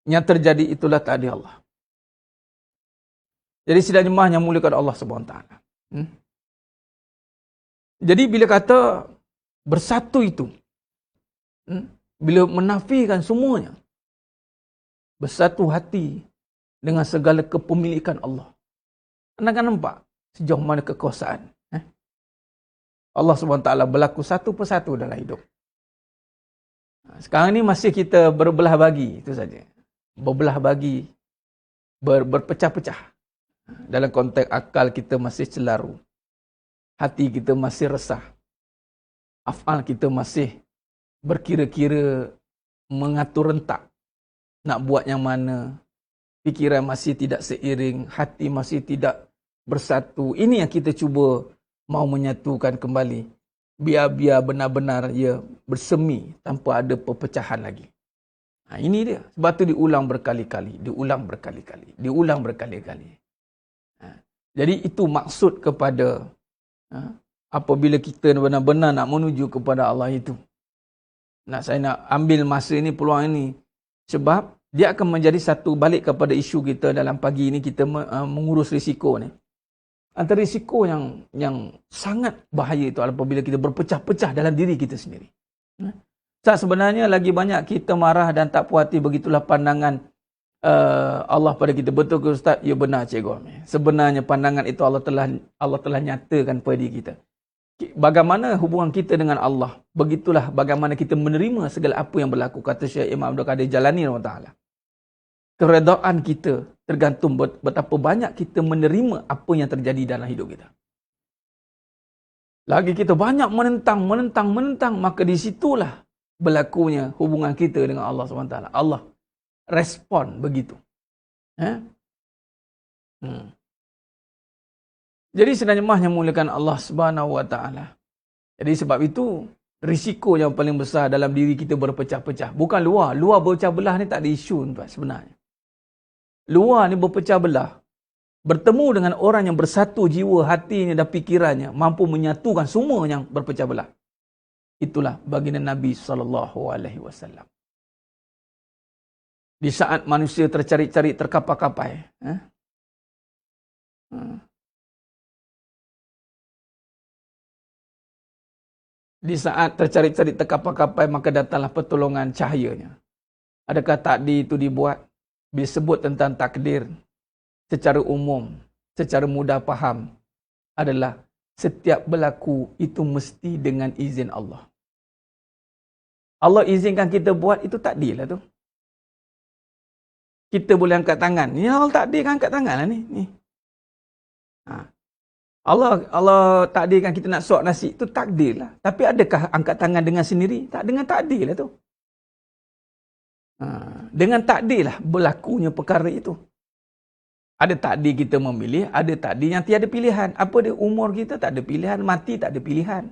Yang terjadi itulah takdir Allah. Jadi sidang jemaah yang muliakan Allah SWT. Jadi bila kata bersatu itu, bila menafikan semuanya, bersatu hati dengan segala kepemilikan Allah, anda akan nampak sejauh mana kekuasaan Allah SWT berlaku satu persatu dalam hidup. Sekarang ni masih kita berbelah bagi, itu saja. Berbelah bagi, berpecah-pecah. Dalam konteks akal kita masih celaru, hati kita masih resah, afal kita masih berkira-kira, mengatur rentak nak buat yang mana, fikiran masih tidak seiring, hati masih tidak bersatu. Ini yang kita cuba mau menyatukan kembali, biar benar-benar ia bersemi tanpa ada perpecahan lagi. Ini dia. Sebab tu diulang berkali-kali. Jadi itu maksud kepada apabila kita benar-benar nak menuju kepada Allah itu. Saya nak ambil masa ini, peluang ini, sebab dia akan menjadi satu, balik kepada isu kita dalam pagi ini, kita mengurus risiko ni. Antara risiko yang sangat bahaya itu apabila kita berpecah-pecah dalam diri kita sendiri. Sebenarnya lagi banyak kita marah dan tak puas hati, begitulah pandangan Allah pada kita. Betul ke Ustaz? Ya, benar cikgu. Sebenarnya pandangan itu Allah telah nyatakan pada diri kita. Bagaimana hubungan kita dengan Allah, begitulah bagaimana kita menerima segala apa yang berlaku. Kata Syekh Imam Abdul Qadir Jalani SWT. Keredaan kita tergantung betapa banyak kita menerima apa yang terjadi dalam hidup kita. Lagi kita banyak menentang, maka di situlah berlakunya hubungan kita dengan Allah SWT. Allah respon begitu. Jadi sedang jemaah yang muliakan Allah Subhanahu Wa Taala. Jadi sebab itu risiko yang paling besar dalam diri kita berpecah-pecah. Bukan luar. Luar berpecah belah ni tak ada isu tuan sebenarnya. Luar ni berpecah belah. Bertemu dengan orang yang bersatu jiwa, hatinya dan fikirannya, mampu menyatukan semua yang berpecah belah. Itulah baginda Nabi SAW. Di saat manusia tercari-cari, terkapai-kapai, di saat tercari-cari, terkapai-kapai, maka datanglah pertolongan cahayanya. Adakah takdir itu dibuat? Bila sebut tentang takdir, secara umum, secara mudah faham, adalah setiap berlaku itu mesti dengan izin Allah. Allah izinkan kita buat, itu takdir lah tu. Kita boleh angkat tangan. Ya Allah takdirkan angkat tangan lah ni. Allah takdirkan kita nak suap nasi, itu takdir lah. Tapi adakah angkat tangan dengan sendiri? Tak, dengan takdir lah tu. Dengan takdir lah berlakunya perkara itu. Ada takdir kita memilih, ada takdir yang tiada pilihan. Apa dia? Umur kita tak ada pilihan, mati tak ada pilihan.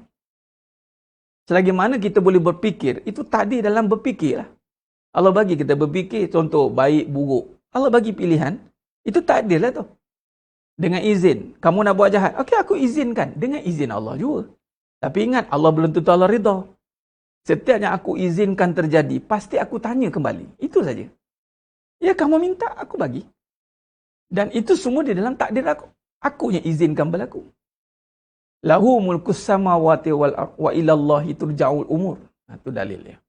Selagi mana kita boleh berfikir, itu takdir dalam berfikir lah. Allah bagi kita berfikir, contoh baik, buruk. Allah bagi pilihan, itu takdir lah tu. Dengan izin, kamu nak buat jahat, okey aku izinkan, dengan izin Allah juga. Tapi ingat, Allah belum tentu Allah rida. Setiap yang aku izinkan terjadi, pasti aku tanya kembali. Itu saja. Ya, kamu minta, aku bagi. Dan itu semua di dalam takdir aku. Aku yang izinkan berlaku. Lahu mulkus samawati wal ardh wa ilallahi turja'ul umur. Itu dalil dia.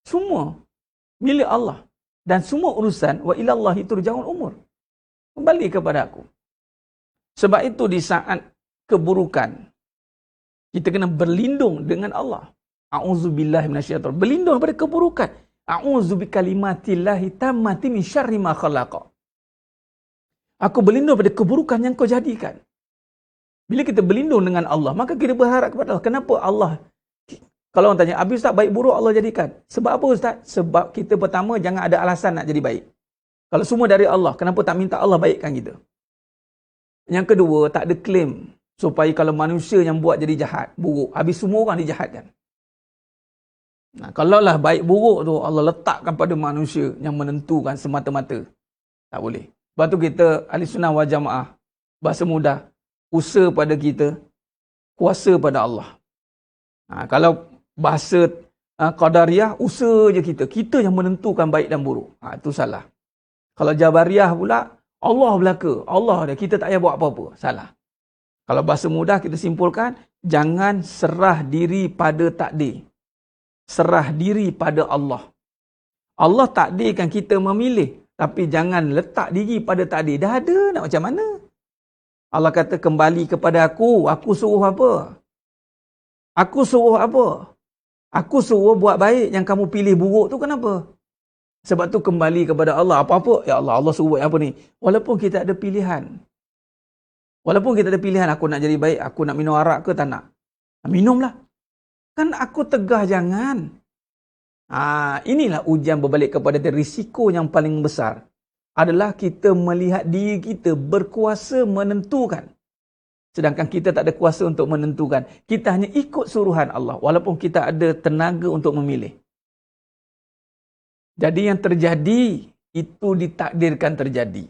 Semua milik Allah. Dan semua urusan wa ilallahi turja'ul umur. Kembali kepada aku. Sebab itu di saat keburukan, kita kena berlindung dengan Allah. A'udzubillahi minasyaitanir. Berlindung daripada keburukan. A'udzu bikalimatillahi tammati min syarri ma khalaqa. Aku berlindung pada keburukan yang kau jadikan. Bila kita berlindung dengan Allah, maka kita berharap kepada Allah. Kenapa Allah? Kalau orang tanya, habis Ustaz baik buruk Allah jadikan? Sebab apa Ustaz? Sebab kita pertama jangan ada alasan nak jadi baik. Kalau semua dari Allah, kenapa tak minta Allah baikkan kita? Yang kedua, tak ada claim supaya kalau manusia yang buat jadi jahat, buruk, habis semua orang dijahatkan. Nah, kalaulah baik buruk tu Allah letakkan pada manusia yang menentukan semata-mata. Tak boleh. Sebab tu kita ahli sunnah wal jamaah, bahasa mudah, usaha pada kita, kuasa pada Allah. Kalau bahasa Qadariyah, usaha je kita. Kita yang menentukan baik dan buruk. Itu salah. Kalau Jabariyah pula, Allah belaka. Allah dia, kita tak payah buat apa-apa. Salah. Kalau bahasa mudah kita simpulkan, jangan serah diri pada takdir. Serah diri pada Allah. Allah takdirkan kita memilih. Tapi jangan letak diri pada takdir. Dah ada, nak macam mana? Allah kata, kembali kepada aku. Aku suruh apa? Aku suruh apa? Aku suruh buat baik. Yang kamu pilih buruk tu kenapa? Sebab tu kembali kepada Allah. Apa-apa, ya Allah, Allah suruh buat apa ni? Walaupun kita ada pilihan. Walaupun kita ada pilihan, aku nak jadi baik, aku nak minum arak ke tak nak? Minumlah. Kan aku tegah jangan. Inilah ujian berbalik kepada risiko yang paling besar. Adalah kita melihat diri kita berkuasa menentukan. Sedangkan kita tak ada kuasa untuk menentukan. Kita hanya ikut suruhan Allah. Walaupun kita ada tenaga untuk memilih. Jadi yang terjadi, itu ditakdirkan terjadi.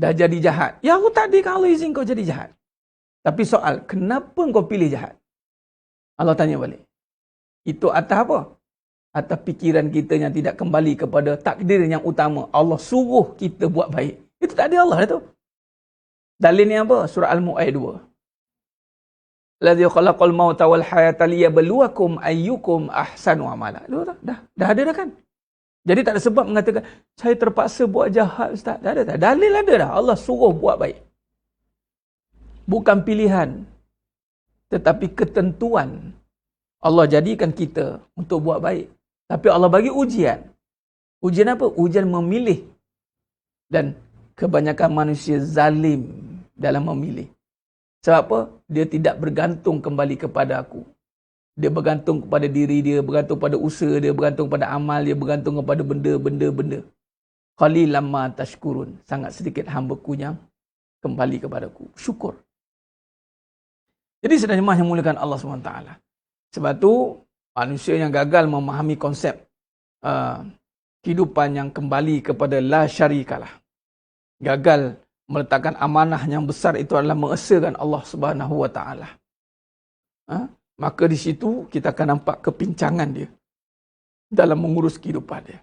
Dah jadi jahat. Ya Allah takdirkan Allah izin kau jadi jahat. Tapi soal, kenapa kau pilih jahat? Allah tanya balik. Itu atas apa? Atas fikiran kita yang tidak kembali kepada takdir yang utama. Allah suruh kita buat baik. Itu takdir Allah itu. Dalilnya apa? Surah Al-Mu'ayyidah 2. Alladzi khalaqal mauta wal hayata liyabluwakum ayyukum ahsanu amala. Dah ada dah kan? Jadi tak ada sebab mengatakan saya terpaksa buat jahat Ustaz. Dah ada dah. Dalil ada dah. Allah suruh buat baik. Bukan pilihan. Tetapi ketentuan. Allah jadikan kita untuk buat baik. Tapi Allah bagi ujian. Ujian apa? Ujian memilih. Dan kebanyakan manusia zalim dalam memilih. Sebab apa? Dia tidak bergantung kembali kepada aku. Dia bergantung kepada diri dia, bergantung pada usaha dia, bergantung pada amal dia, bergantung kepada benda-benda. Qalilan ma tashkurun. Sangat sedikit hamba-Ku yang kembali kepadaku. Syukur. Jadi sedang jemaah yang muliakan Allah SWT. Sebab tu manusia yang gagal memahami konsep kehidupan yang kembali kepada la syarikalah. Gagal meletakkan amanah yang besar itu adalah mengesahkan Allah Subhanahu Wa Taala. Maka di situ kita akan nampak kepincangan dia dalam mengurus kehidupan dia.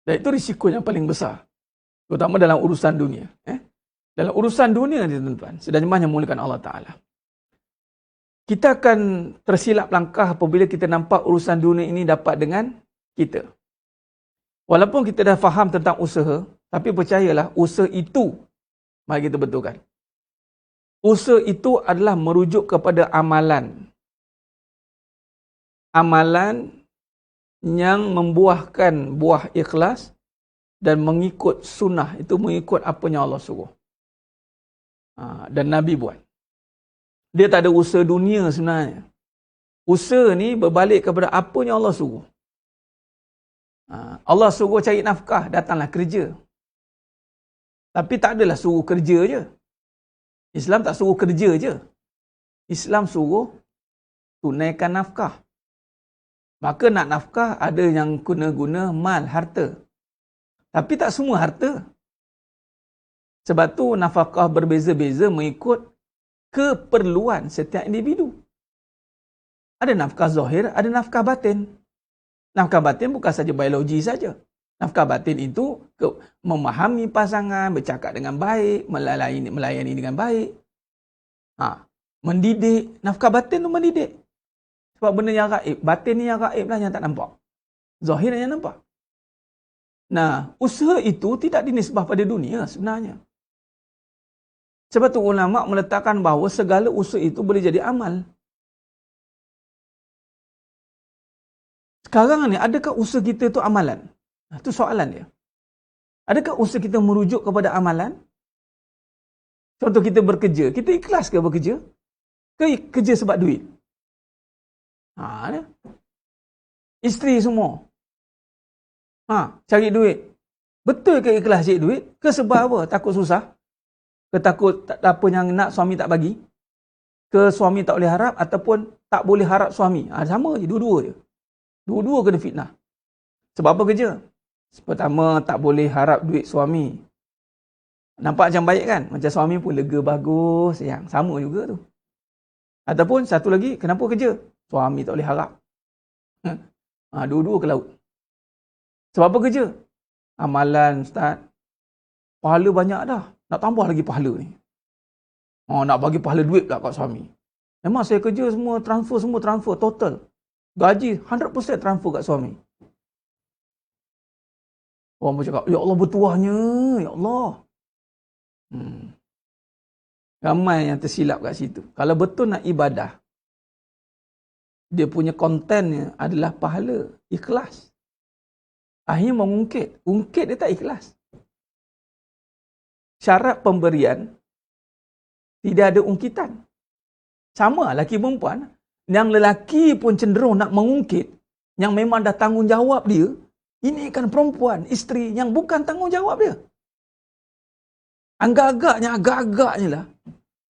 Dan itu risiko yang paling besar. Terutama dalam urusan dunia. Dalam urusan dunia ni tuan-tuan, sedang jemaah yang muliakan Allah Taala. Kita akan tersilap langkah apabila kita nampak urusan dunia ini dapat dengan kita. Walaupun kita dah faham tentang usaha, tapi percayalah usaha itu, mari kita betulkan. Usaha itu adalah merujuk kepada amalan. Amalan yang membuahkan buah ikhlas dan mengikut sunnah, itu mengikut apa yang Allah suruh. Dan Nabi buat. Dia tak ada usaha dunia sebenarnya. Usaha ni berbalik kepada apa yang Allah suruh. Allah suruh cari nafkah, datanglah kerja. Tapi tak adalah suruh kerja je. Islam tak suruh kerja je. Islam suruh tunaikan nafkah. Maka nak nafkah ada yang guna mal, harta. Tapi tak semua harta. Sebab tu nafkah berbeza-beza mengikut keperluan setiap individu. Ada nafkah zahir, ada nafkah batin. Nafkah batin bukan saja biologi saja. Nafkah batin itu memahami pasangan, bercakap dengan baik, melayani dengan baik. Mendidik. Nafkah batin tu mendidik. Sebab benda yang gaib. Batin ni yang gaib lah yang tak nampak. Zahir yang nampak. Nah, usaha itu tidak dinisbah pada dunia sebenarnya. Sebab tu ulama meletakkan bahawa segala usaha itu boleh jadi amal. Sekarang ni, adakah usaha kita tu amalan? Itu soalan dia. Adakah usaha kita merujuk kepada amalan? Contoh kita bekerja, kita ikhlas ke bekerja? Ke kerja sebab duit? Isteri semua. Cari duit. Betul ke ikhlas cari duit? Ke sebab apa? Takut susah? Ke takut apa yang nak suami tak bagi? Ke suami tak boleh harap? Ataupun tak boleh harap suami? Sama je, dua-dua je. Dua-dua kena fitnah. Sebab apa kerja? Pertama, tak boleh harap duit suami. Nampak macam baik kan? Macam suami pun lega, bagus, sayang. Sama juga tu. Ataupun satu lagi, kenapa kerja? Suami tak boleh harap. Dua-dua ke laut. Sebab apa kerja? Amalan, Ustaz. Pahala banyak dah. Nak tambah lagi pahala ni. Nak bagi pahala duit pula kat suami. Memang saya kerja semua transfer, total. Gaji 100% transfer kat suami. Orang pun cakap, ya Allah bertuahnya, ya Allah. Ramai yang tersilap kat situ. Kalau betul nak ibadah, dia punya kontennya adalah pahala, ikhlas. Akhirnya mengungkit. Ungkit dia tak ikhlas. Syarat pemberian, tidak ada ungkitan. Sama lelaki perempuan. Yang lelaki pun cenderung nak mengungkit, yang memang dah tanggungjawab dia, ini kan perempuan, isteri yang bukan tanggungjawab dia. Agak-agaknya lah.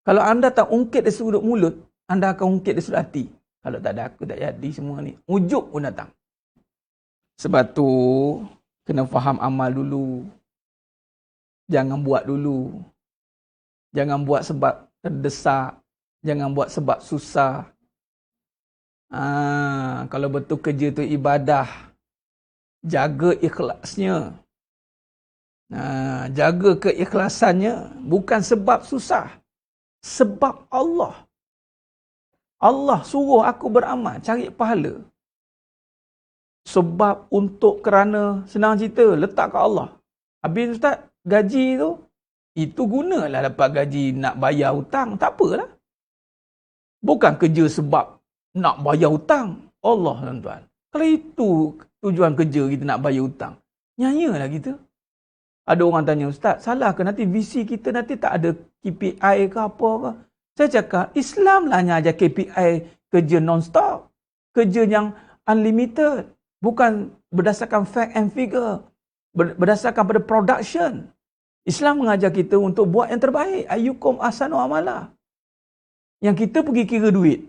Kalau anda tak ungkit dari sudut mulut, anda akan ungkit dari sudut hati. Kalau tak ada aku, tak jadi semua ni. Ujub pun datang. Sebab tu, kena faham amal dulu. Jangan buat dulu. Jangan buat sebab terdesak. Jangan buat sebab susah. Kalau betul kerja tu ibadah, jaga ikhlasnya. Jaga keikhlasannya. Bukan sebab susah. Sebab Allah. Allah suruh aku beramal, cari pahala. Sebab untuk kerana, senang cerita, letak kat Allah. Habis Ustaz, gaji tu, itu gunalah dapat gaji nak bayar hutang. Tak apalah. Bukan kerja sebab nak bayar hutang. Allah, tuan-tuan. Kalau itu tujuan kerja kita nak bayar hutang, nyanyalah kita. Ada orang tanya, Ustaz, salah ke nanti visi kita nanti tak ada KPI ke apa ke? Saya cakap, Islam lah yang ajar KPI kerja non-stop. Kerja yang unlimited. Bukan berdasarkan fact and figure. Berdasarkan pada production. Islam mengajar kita untuk buat yang terbaik. Ayyukum ahsanu amala. Yang kita pergi kira duit.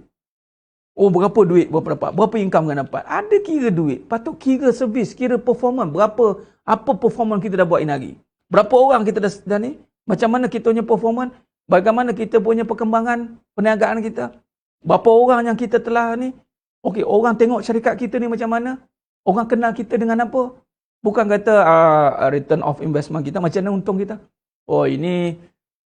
Oh, berapa duit berapa dapat? Berapa income kan dapat? Ada kira duit. Patut kira servis, kira performance. Apa performance kita dah buat ini hari? Berapa orang kita dah ni? Macam mana kita punya performance? Bagaimana kita punya perkembangan perniagaan kita? Berapa orang yang kita telah ni? Okey, orang tengok syarikat kita ni macam mana? Orang kenal kita dengan apa? Bukan kata return of investment kita, macam mana untung kita? Oh, ini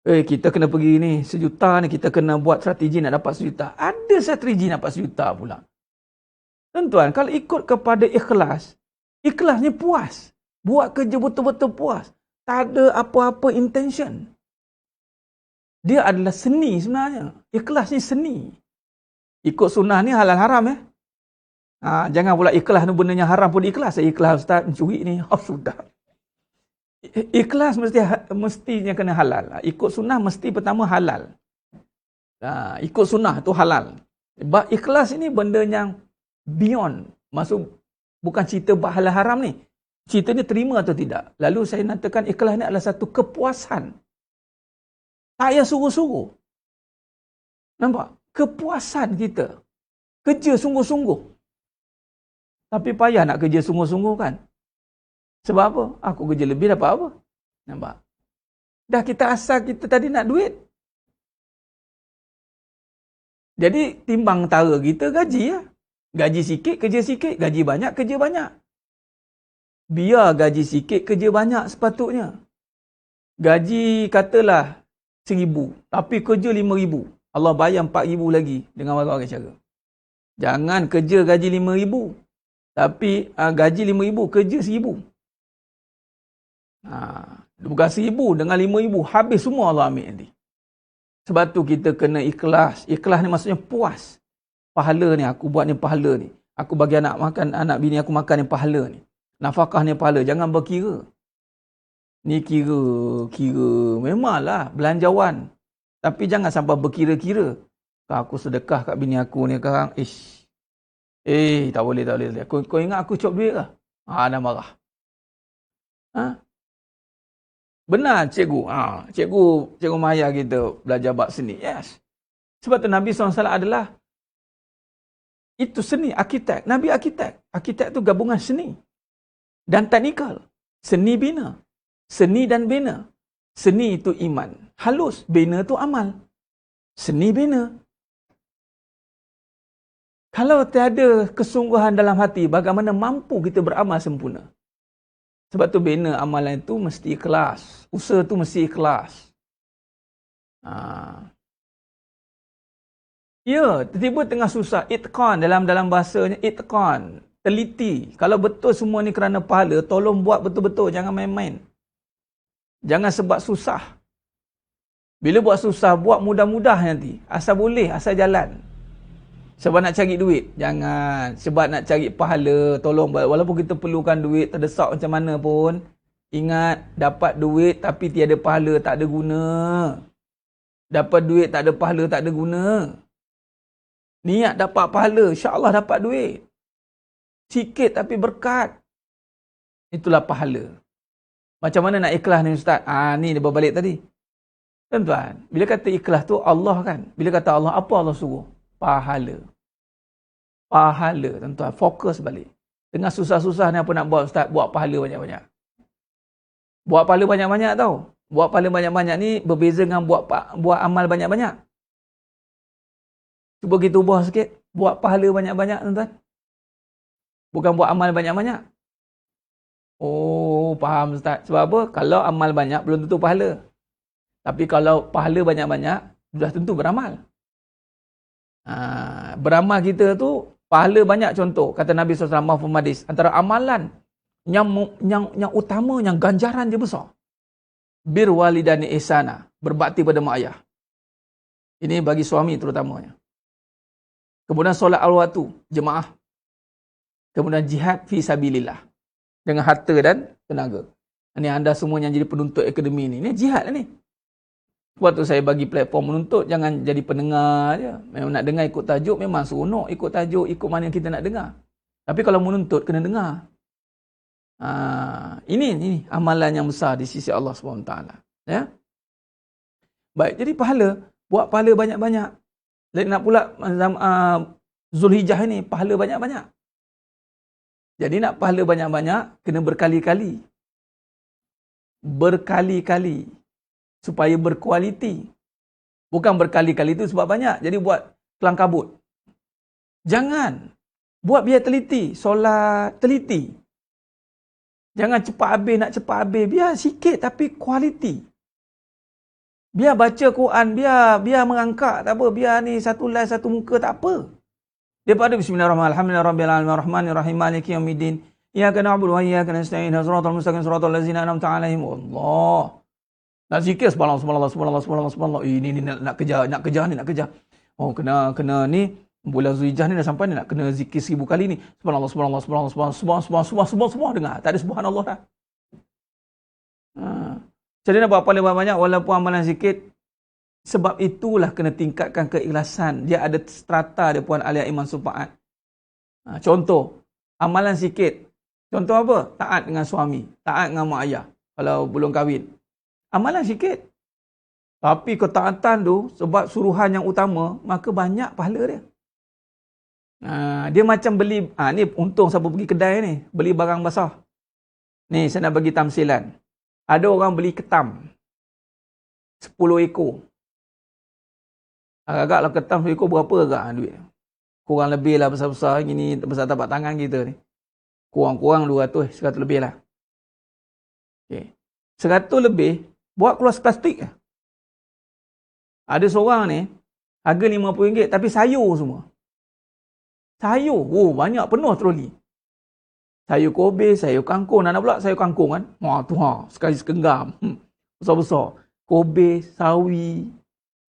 kita kena pergi ni 1 juta ni, kita kena buat strategi nak dapat 1 juta. Ada strategi nak dapat 1 juta pula. Tuan-tuan, kalau ikut kepada ikhlas, ikhlasnya puas. Buat kerja betul-betul puas. Tak ada apa-apa intention. Dia adalah seni sebenarnya. Ikhlas ni seni. Ikut sunnah ni halal haram ya. Jangan pula ikhlas ni benda yang haram pun ikhlas. Saya ikhlas Ustaz mencuri ni. Sudah. Ikhlas mestinya kena halal. Ikut sunnah mesti pertama halal. Ikut sunnah tu halal. Sebab ikhlas ini benda yang beyond. Maksud bukan cerita buat halal haram ni. Ceritanya terima atau tidak. Lalu saya nyatakan ikhlas ni adalah satu kepuasan. Tak payah suruh-suruh. Nampak? Kepuasan kita. Kerja sungguh-sungguh. Tapi payah nak kerja sungguh-sungguh kan? Sebab apa? Aku kerja lebih dapat apa? Nampak? Dah kita asal kita tadi nak duit. Jadi timbang tara kita gaji ya. Gaji sikit, kerja sikit. Gaji banyak, kerja banyak. Biar gaji sikit, kerja banyak sepatutnya. Gaji katalah 1,000. Tapi kerja 5,000. Allah bayar 4,000 lagi dengan berbagai cara. Jangan kerja gaji 5,000. Tapi gaji 5,000, kerja 1,000. Bukan 1,000 dengan 5,000. Habis semua Allah ambil nanti. Sebab tu kita kena ikhlas. Ikhlas ni maksudnya puas. Pahala ni, aku buat ni pahala ni. Aku bagi anak bini aku makan yang pahala ni. Nafkah ni pahala, jangan berkira. Ni kira memanglah belanjawan. Tapi jangan sampai berkira-kira. Aku sedekah kat bini aku ni sekarang. Tak boleh. Kau ingat aku cop duit ke? Dah marah. Benar cikgu. Cikgu Maya kita belajar bab seni. Yes. Sebab tu Nabi SAW adalah itu seni, arkitek. Nabi arkitek. Arkitek tu gabungan seni dan teknikal. Seni bina. Seni dan bina. Seni itu iman. Halus. Bina tu amal. Seni bina. Kalau tiada kesungguhan dalam hati, bagaimana mampu kita beramal sempurna? Sebab tu bina amalan itu mesti ikhlas. Usaha tu mesti ikhlas. Ya, tiba-tiba tengah susah. Itqan dalam bahasanya. Itqan. Teliti. Kalau betul semua ni kerana pahala, tolong buat betul-betul. Jangan main-main. Jangan sebab susah. Bila buat susah, buat mudah-mudah nanti. Asal boleh, asal jalan. Sebab nak cari duit. Jangan. Sebab nak cari pahala. Tolong, walaupun kita perlukan duit, terdesak macam mana pun. Ingat, dapat duit tapi tiada pahala, tak ada guna. Dapat duit, tak ada pahala, tak ada guna. Niat dapat pahala, insya-Allah dapat duit. Sikit tapi berkat. Itulah pahala. Macam mana nak ikhlas ni Ustaz? Ni dia berbalik tadi. Tuan-tuan, bila kata ikhlas tu Allah kan. Bila kata Allah, apa Allah suruh? Pahala. Pahala, tuan-tuan. Fokus balik. Tengah susah-susah ni apa nak buat Ustaz? Buat pahala banyak-banyak. Buat pahala banyak-banyak tau. Buat pahala banyak-banyak ni berbeza dengan buat amal banyak-banyak. Cuba kita ubah sikit. Buat pahala banyak-banyak, tuan-tuan. Bukan buat amal banyak-banyak. Oh, faham Ustaz. Sebab apa? Kalau amal banyak, belum tentu pahala. Tapi kalau pahala banyak-banyak, sudah tentu beramal. Beramal kita tu, pahala banyak contoh. Kata Nabi SAW, Mahfum Hadis. Antara amalan yang utama, yang ganjaran dia besar. Bir walidani ihsana. Berbakti pada mak ayah. Ini bagi suami terutamanya. Kemudian solat al-waktu, jemaah. Kemudian jihad fi sabilillah. Dengan harta dan tenaga. Ini anda semua yang jadi penuntut akademi ni. Ini jihad lah ni. Sebab tu saya bagi platform menuntut. Jangan jadi pendengar je. Memang nak dengar ikut tajuk, memang seronok. Ikut tajuk, ikut mana kita nak dengar. Tapi kalau menuntut, kena dengar. Ini amalan yang besar di sisi Allah SWT. Ya? Baik, jadi pahala. Buat pahala banyak-banyak. Lain nak pula Zulhijjah ini, pahala banyak-banyak. Jadi nak pahala banyak-banyak, kena berkali-kali. Berkali-kali. Supaya berkualiti. Bukan berkali-kali itu sebab banyak. Jadi buat kelang kabut. Jangan. Buat biar teliti. Solat teliti. Jangan cepat habis, nak cepat habis. Biar sikit tapi kualiti. Biar baca Quran, biar mengangkat, tak apa. Biar ni satu line, satu muka, tak apa. Daripada bismillahirrahmanirrahim. Alhamdulillahirabbil alamin arrahim maliki yaumiddin. Iyyaka na'budu wa iyyaka nasta'in. Shiratal mustaqim shiratal ladzina an'amta 'alaihim. Allah. Nak zikir subhanallah. Ini nak kejar ni. Oh, kena ni bulan Zulhijjah ni dah sampai ni nak kena zikir 1000 kali ni. Subhanallah. Dengar. Tak ada subhanallah dah. Jadi nak buat paling banyak walaupun amalan sikit. Sebab itulah kena tingkatkan keikhlasan. Dia ada strata dia puan ahli iman sufaat. Contoh, amalan sikit. Contoh apa? Taat dengan suami. Taat dengan mak ayah. Kalau belum kahwin. Amalan sikit. Tapi ketaatan tu, sebab suruhan yang utama, maka banyak pahala dia. Dia macam beli, ni untung siapa pergi kedai ni, beli barang basah. Ni saya nak bagi tamsilan. Ada orang beli ketam. 10 ekor. Agak-agak lah ketam 10 ekor berapa agak duit? Kurang lebih lah besar-besar gini, besar tapak tangan kita ni. Kurang-kurang 200, 100 lebih lah. Okay. 100 lebih, buat keluar plastik. Ada seorang ni, harga RM50 tapi sayur semua. Sayur, banyak penuh troli. Sayur kobe, sayur kangkung. Nak pula sayur kangkung kan? Sekali sekenggam. Besar-besar. Kobe, sawi.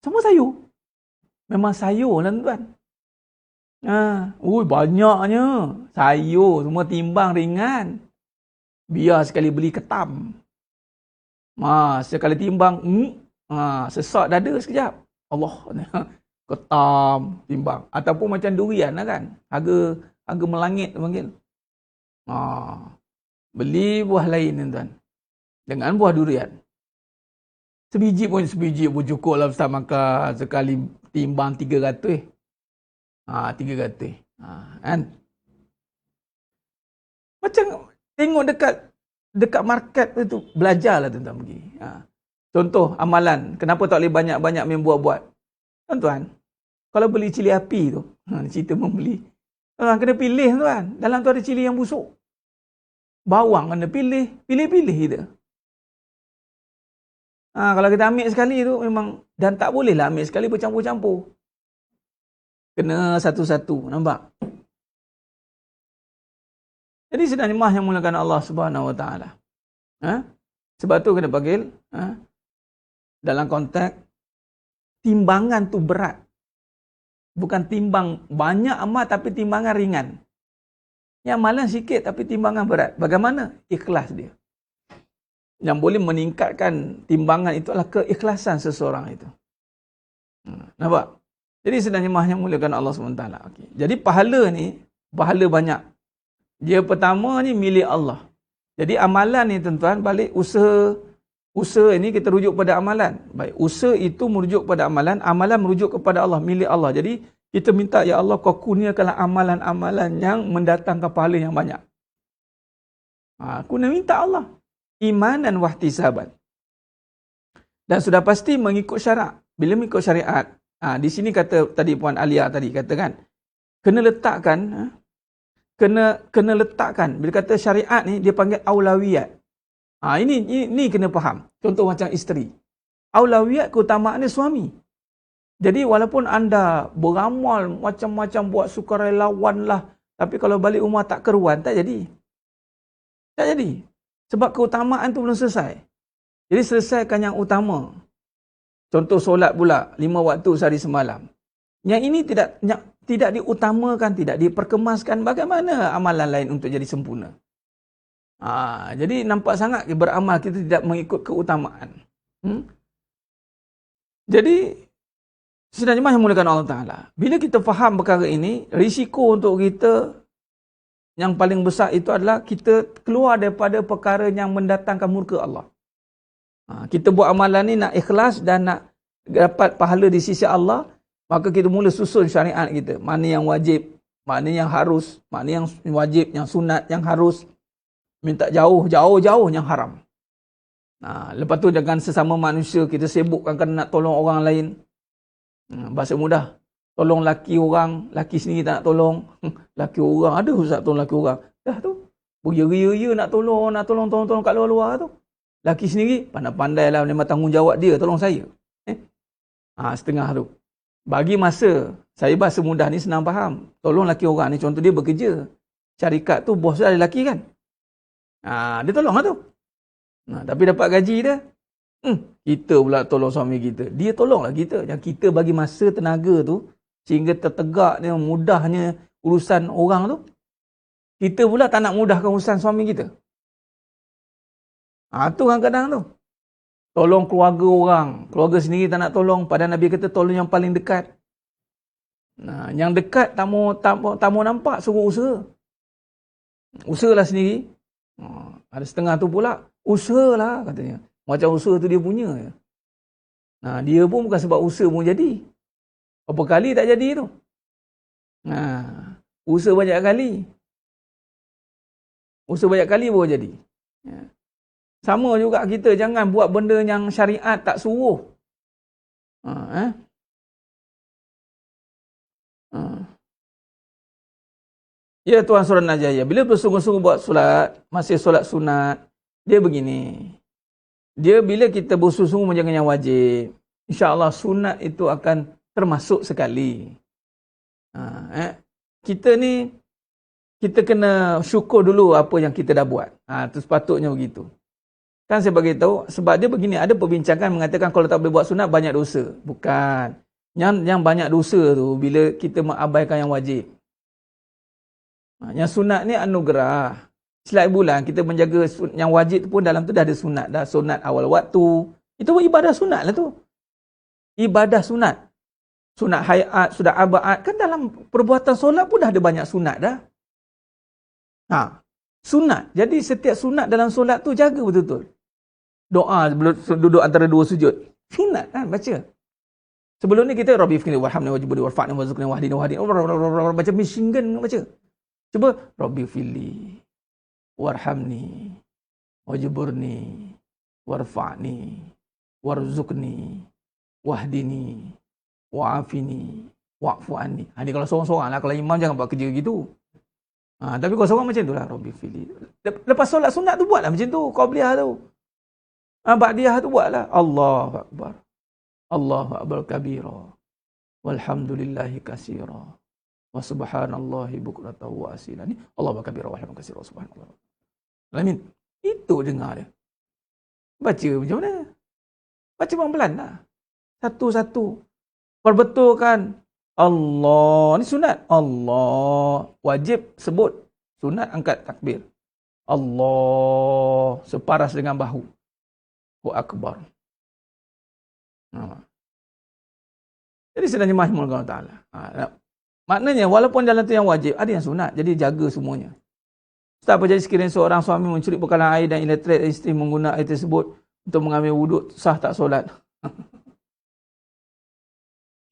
Semua sayur. Memang sayur lah tuan. Banyaknya. Sayur semua timbang ringan. Biar sekali beli ketam. Sekali timbang, sesak dada sekejap. Allah. Ketam, timbang. Ataupun macam durian lah kan. Harga melangit panggil. Beli buah lain tuan. Dengan buah durian. Sebiji pun cukup lah Ustaz makan. Sekali timbang 300. 300. Kan? Macam tengok dekat market tu belajarlah tuan-tuan pergi. Contoh amalan, kenapa tak boleh banyak-banyak main buat-buat? Tuan-tuan, kalau beli cili api tu, cerita membeli. Tuan kena pilih tuan. Dalam tu ada cili yang busuk. Bawang kena pilih kita. Kalau kita ambil sekali tu memang, dan tak boleh lah ambil sekali bercampur-campur. Kena satu-satu, nampak? Jadi sebenarnya mah yang mulakan Allah Subhanahu Wa Taala. Sebab tu kena panggil dalam konteks timbangan tu berat. Bukan timbang banyak amat tapi timbangan ringan. Yang malas sikit tapi timbangan berat. Bagaimana? Ikhlas dia. Yang boleh meningkatkan timbangan itu adalah keikhlasan seseorang itu. Nampak? Jadi sebenarnya mah yang mulakan Allah SWT. Okay. Jadi pahala ni, pahala banyak. Dia pertama ni milik Allah. Jadi amalan ni tuan-tuan, balik usaha ini kita rujuk pada amalan. Baik, usaha itu merujuk pada amalan, amalan merujuk kepada Allah, milik Allah. Jadi kita minta, ya Allah, kau kurniakanlah amalan-amalan yang mendatangkan pahala yang banyak. Aku nak minta Allah. Imanan wahtisaban. Dan sudah pasti mengikut syarat. Bila mengikut syariat, di sini kata tadi Puan Alia tadi kata kan, kena letakkan, kena letakkan. Bila kata syariat ni dia panggil aulawiyat. Ini kena faham. Contoh macam isteri. Aulawiyat keutamaan dia suami. Jadi walaupun anda beramal macam-macam buat sukarelawan lah, tapi kalau balik rumah tak keruan, tak jadi. Tak jadi. Sebab keutamaan tu belum selesai. Jadi selesaikan yang utama. Contoh solat pula 5 waktu sehari semalam. Yang ini tidak diutamakan, tidak diperkemaskan. Bagaimana amalan lain untuk jadi sempurna? Jadi nampak sangat beramal kita tidak mengikut keutamaan. Jadi sebenarnya yang mulakan Allah Ta'ala. Bila kita faham perkara ini, risiko untuk kita yang paling besar itu adalah kita keluar daripada perkara yang mendatangkan murka Allah. Kita buat amalan ni nak ikhlas dan nak dapat pahala di sisi Allah, maka kita mula susun syariat kita. Mana yang wajib, mana yang harus, mana yang wajib, yang sunat, yang harus. Minta jauh-jauh yang haram. Lepas tu dengan sesama manusia kita sibukkan kerana nak tolong orang lain. Bahasa mudah. Tolong laki orang, laki sendiri tak nak tolong. Laki orang, ada ustaz tolong laki orang. Dah tu. Beria-ria nak tolong kat luar-luar tu. Laki sendiri, pandai-pandai lah, memang tanggungjawab dia, tolong saya. Setengah tu. Bagi masa, saya bahasa mudah ni senang faham. Tolong laki orang ni, contoh dia bekerja. Syarikat tu, bos dia ada laki kan? Dia tolong lah tu. Tapi dapat gaji dia, kita pula tolong suami kita. Dia tolonglah kita. Yang kita bagi masa, tenaga tu, sehingga tertegaknya, mudahnya urusan orang tu. Kita pula tak nak mudahkan urusan suami kita. Tu kadang-kadang tu. Tolong keluarga orang. Keluarga sendiri tak nak tolong. Padahal Nabi kata tolong yang paling dekat. Yang dekat tak mau nampak, suruh usaha. Usahalah sendiri. Ada setengah tu pula, usahalah katanya. Macam usaha tu dia punya. Dia pun bukan sebab usaha pun jadi. Berapa kali tak jadi tu. Usaha banyak kali. Usaha banyak kali baru jadi. Sama juga kita, jangan buat benda yang syariat tak suruh. Ya Tuan Surah Najaya, bila bersungguh-sungguh buat solat, masih solat sunat, dia begini. Dia bila kita bersungguh-sungguh menjaga yang wajib, insya-Allah sunat itu akan termasuk sekali. Kita ni, kita kena syukur dulu apa yang kita dah buat. Itu sepatutnya begitu. Kan saya bagi tahu, sebab dia begini, ada perbincangan mengatakan kalau tak boleh buat sunat banyak dosa. Bukan. Yang banyak dosa tu bila kita mengabaikan yang wajib. Yang sunat ni anugerah. Selain bulan kita menjaga yang wajib tu pun dalam tu dah ada sunat dah. Sunat awal waktu. Itu pun ibadah sunat lah tu. Ibadah sunat. Sunat hayat, sunat abaat. Kan dalam perbuatan solat pun dah ada banyak sunat dah. Sunat. Jadi setiap sunat dalam solat tu jaga betul-betul. Doa sebelum duduk antara dua sujud. Sunat kan baca. Sebelum ni kita Rabbi fili warhamni wajibni warfa'ni warzuqni wahdini baca machine gun baca. Cuba Rabbi fili warhamni wajburni warfa'ni warzuqni wahdini wa'afini wa'fu anni. Ni kalau seorang-seorang lah, kalau imam jangan buat kerja gitu. Tapi kalau seorang macam tu lah, Rabbi fili. Lepas solat sunat tu buatlah macam tu, qabliyah tu. Ba'diyah tu buatlah. Allahu akbar. Allahu akbar kabira. Walhamdulillahi katsira. Wa subhanallahi bukratan wa asila. Ni Allahu akbar kabira walhamdulillahi katsira subhanallah. Amin. Itu dengar dia. Baca macam mana? Baca pelan-pelan lah. Satu-satu. Perbetulkan. Allah. Ni sunat. Allah. Wajib sebut. Sunat angkat takbir. Allah. Separas dengan bahu. Allahu akbar. Jadi sebenarnya mahmud Allah Ta'ala. Maknanya walaupun dalam tu yang wajib, ada yang sunat. Jadi jaga semuanya. Tak apa jadi sekiranya seorang suami mencuri bekalan air dan elektrik dan isteri menggunakan air tersebut untuk mengambil wuduk, sah tak solat?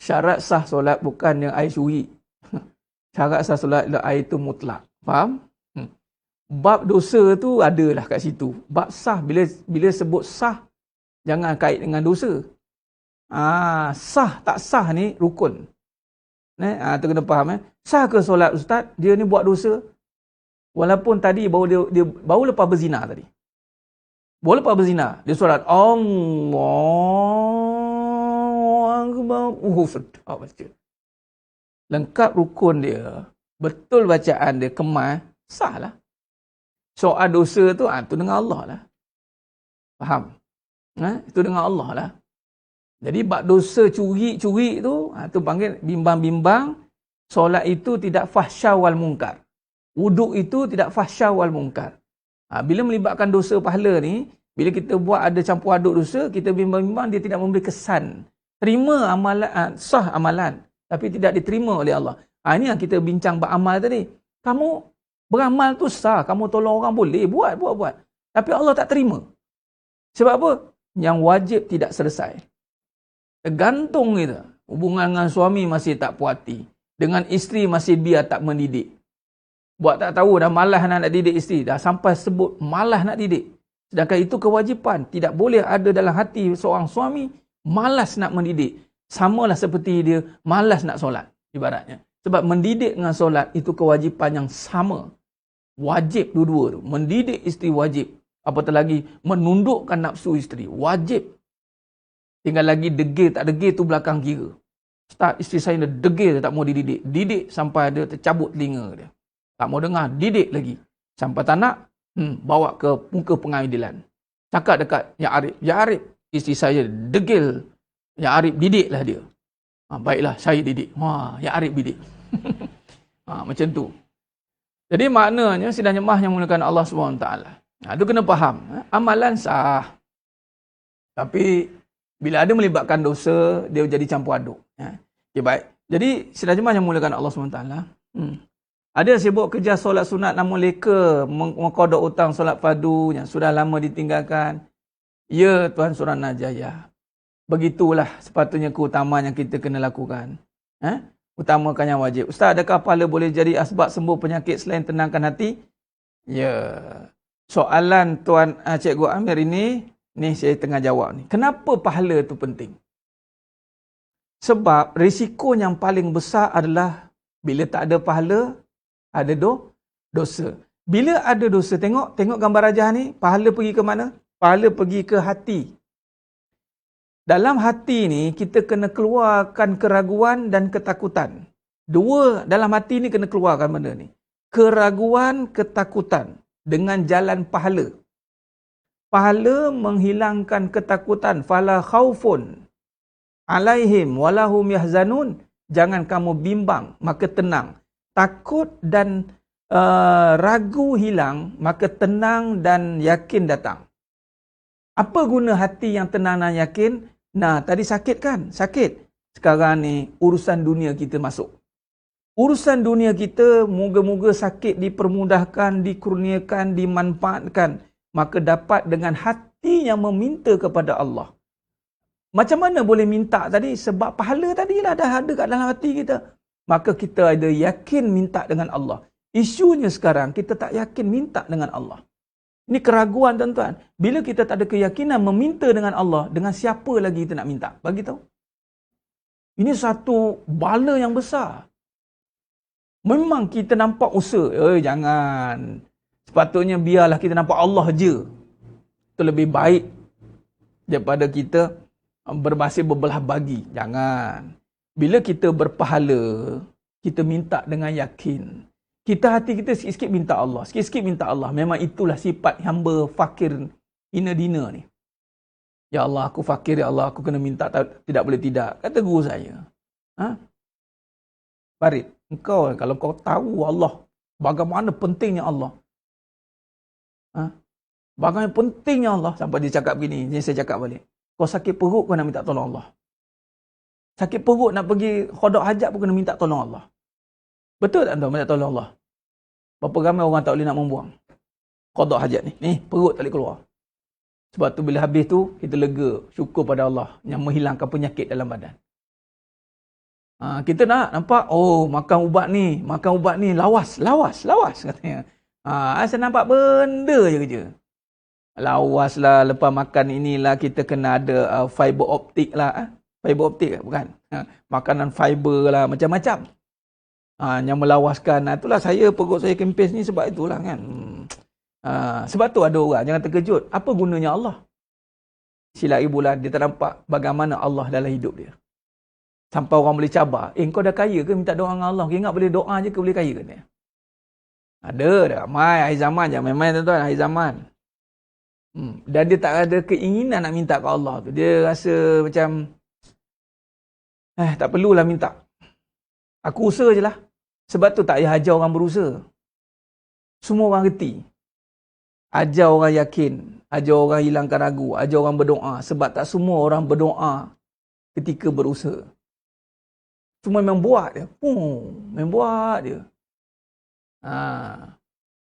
Syarat sah solat bukan yang air curi. Syarat sah solat adalah air itu mutlak. Faham? Bab dosa tu adalah kat situ. Bab sah, bila sebut sah, jangan kait dengan dosa. Sah tak sah ni rukun. Tu kena faham. Sah ke solat ustaz? Dia ni buat dosa. Walaupun tadi baru dia baru lepas berzina tadi. Baru lepas berzina, dia solat Allahu akbar. Sedap baca. Lengkap rukun dia. Betul bacaan dia, kemas, sah lah. Soal dosa tu, tu dengan Allah lah. Faham? Itu dengan Allah lah. Jadi bab dosa curi tu, tu panggil bimbang-bimbang. Solat itu tidak fahsya wal munkar. Wuduk itu tidak fahsya wal munkar. Bila melibatkan dosa pahala ni, bila kita buat ada campur aduk dosa, kita bimbang-bimbang, dia tidak memberi kesan. Terima amalan, sah amalan, tapi tidak diterima oleh Allah. Ini yang kita bincang bab amal tadi. Kamu beramal tu sah, kamu tolong orang boleh, buat. Tapi Allah tak terima. Sebab apa? Yang wajib tidak selesai. Tergantung kita. Hubungan dengan suami masih tak puas hati. Dengan isteri masih biar tak mendidik. Buat tak tahu dah malas nak didik isteri. Dah sampai sebut malas nak didik. Sedangkan itu kewajipan. Tidak boleh ada dalam hati seorang suami malas nak mendidik. Samalah seperti dia malas nak solat. Ibaratnya. Sebab mendidik dengan solat itu kewajipan yang sama. Wajib dua-dua tu. Mendidik isteri wajib. Apatah lagi menundukkan nafsu isteri. Wajib. Tinggal lagi degil tak degil tu belakang kira. Start isteri saya dah degil tak mau dididik. Didik sampai dia tercabut telinga dia. Tak mau dengar, didik lagi. Sampai tak nak, bawa ke muka pengadilan. Cakap dekat Ya Arif. Ya Arif, isteri saya degil. Ya Arif didiklah dia. Baiklah, saya didik. Ya Arif didik. Macam tu. Jadi maknanya sidang jemaah yang menggunakan Allah SWT. Itu kena faham. Amalan sah. Tapi bila ada melibatkan dosa, dia jadi campur aduk. Okay, baik. Jadi sidang jemaah yang menggunakan Allah SWT. Ada sibuk kerja solat sunat namun leka mengkodok hutang solat fardu yang sudah lama ditinggalkan. Ya Tuhan Surah Najayah. Begitulah sepatutnya keutamaan yang kita kena lakukan. Utamakan yang wajib. Ustaz, adakah pahala boleh jadi asbab sembuh penyakit selain tenangkan hati? Ya. Soalan Tuan Cikgu Amir ini, ni saya tengah jawab ni. Kenapa pahala itu penting? Sebab risiko yang paling besar adalah bila tak ada pahala, ada dosa. Bila ada dosa, tengok gambar rajah ni, pahala pergi ke mana? Pahala pergi ke hati. Dalam hati ni, kita kena keluarkan keraguan dan ketakutan. Dua dalam hati ni kena keluarkan benda ni. Keraguan, ketakutan dengan jalan pahala. Pahala menghilangkan ketakutan. Fala khaufun alaihim walahum yahzanun. Jangan kamu bimbang, maka tenang. Takut dan ragu hilang, maka tenang dan yakin datang. Apa guna hati yang tenang dan yakin? Nah, tadi sakit kan? Sakit. Sekarang ni urusan dunia kita masuk. Urusan dunia kita, moga-moga sakit dipermudahkan, dikurniakan, dimanfaatkan. Maka dapat dengan hati yang meminta kepada Allah. Macam mana boleh minta tadi? Sebab pahala tadilah dah ada kat dalam hati kita. Maka kita ada yakin minta dengan Allah. Isunya sekarang, kita tak yakin minta dengan Allah. Ini keraguan tuan-tuan. Bila kita tak ada keyakinan meminta dengan Allah, dengan siapa lagi kita nak minta? Bagi tahu. Ini satu bala yang besar. Memang kita nampak usaha. Jangan. Sepatutnya biarlah kita nampak Allah je. Itu lebih baik daripada kita berbasis berbelah bagi. Jangan. Bila kita berpahala, kita minta dengan yakin. Kita hati kita sikit-sikit minta Allah. Sikit-sikit minta Allah. Memang itulah sifat hamba fakir ina-dina ni. Ya Allah, aku fakir. Ya Allah, aku kena minta. Tidak boleh tidak. Kata guru saya. Farid, engkau kalau kau tahu Allah, bagaimana pentingnya Allah. Bagaimana pentingnya Allah. Sampai dia cakap begini. Jadi saya cakap balik. Kau sakit perut, kau nak minta tolong Allah. Sakit perut nak pergi khodok hajat pun kena minta tolong Allah. Betul tak tuan minta tolong Allah? Berapa ramai orang tak boleh nak membuang qada hajat ni. Ni perut tak boleh keluar. Sebab tu bila habis tu kita lega, syukur pada Allah yang menghilangkan penyakit dalam badan. Kita nak nampak makan ubat ni lawas katanya. Saya nampak benda je kerja. Lawas lah, lepas makan inilah kita kena ada fiber optik lah. Fiber optik bukan? Makanan fiber lah, macam-macam. Yang melawaskan. Itulah saya perut saya kempis ni sebab itulah kan. Sebab tu ada orang jangan terkejut. Apa gunanya Allah? Silap bulan dia tak nampak bagaimana Allah dalam hidup dia. Sampai orang boleh cabar. Kau dah kaya ke minta doa dengan Allah? Kau ingat boleh doa je ke boleh kaya ke? Ada dah ramai akhir zaman je. Memang tuan-tuan akhir zaman. Dan dia tak ada keinginan nak minta ke Allah tu. Dia rasa macam tak perlulah minta. Aku usaha je lah. Sebab tu tak payah ajar orang berusaha. Semua orang reti. Ajar orang yakin. Ajar orang hilangkan ragu. Ajar orang berdoa. Sebab tak semua orang berdoa ketika berusaha. Semua memang buat je. Memang buat je.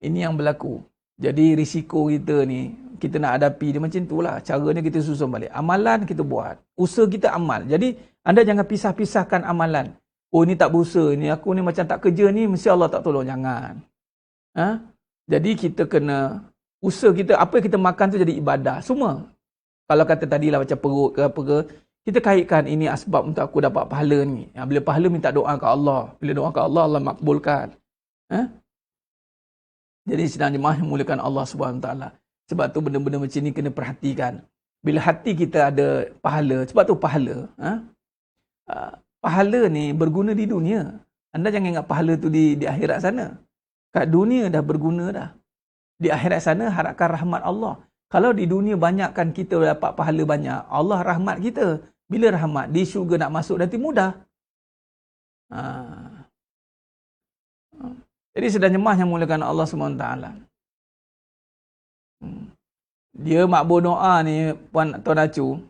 Ini yang berlaku. Jadi risiko kita ni, kita nak hadapi dia macam itulah. Caranya kita susun balik. Amalan kita buat. Usaha kita amal. Jadi anda jangan pisah-pisahkan amalan. Ni tak berusaha, ni aku ni macam tak kerja ni, mesti Allah tak tolong. Jangan. Jadi kita kena, usaha kita, apa yang kita makan tu jadi ibadah. Semua. Kalau kata tadilah macam perut ke apa ke, kita kaitkan ini asbab untuk aku dapat pahala ni. Bila pahala minta doa ke Allah. Bila doa ke Allah, Allah makbulkan. Jadi sedang jemaah yang mulakan Allah SWT. Sebab tu benda-benda macam ni kena perhatikan. Bila hati kita ada pahala, sebab tu pahala. Pahala ni berguna di dunia. Anda jangan ingat pahala tu di akhirat sana. Kat dunia dah berguna dah. Di akhirat sana harapkan rahmat Allah. Kalau di dunia banyakkan kita dapat pahala banyak, Allah rahmat kita. Bila rahmat, di syurga nak masuk nanti mudah. Jadi sedang jemaah yang mulakan Allah SWT. Dia makbul doa ni, Puan Tuan Acu.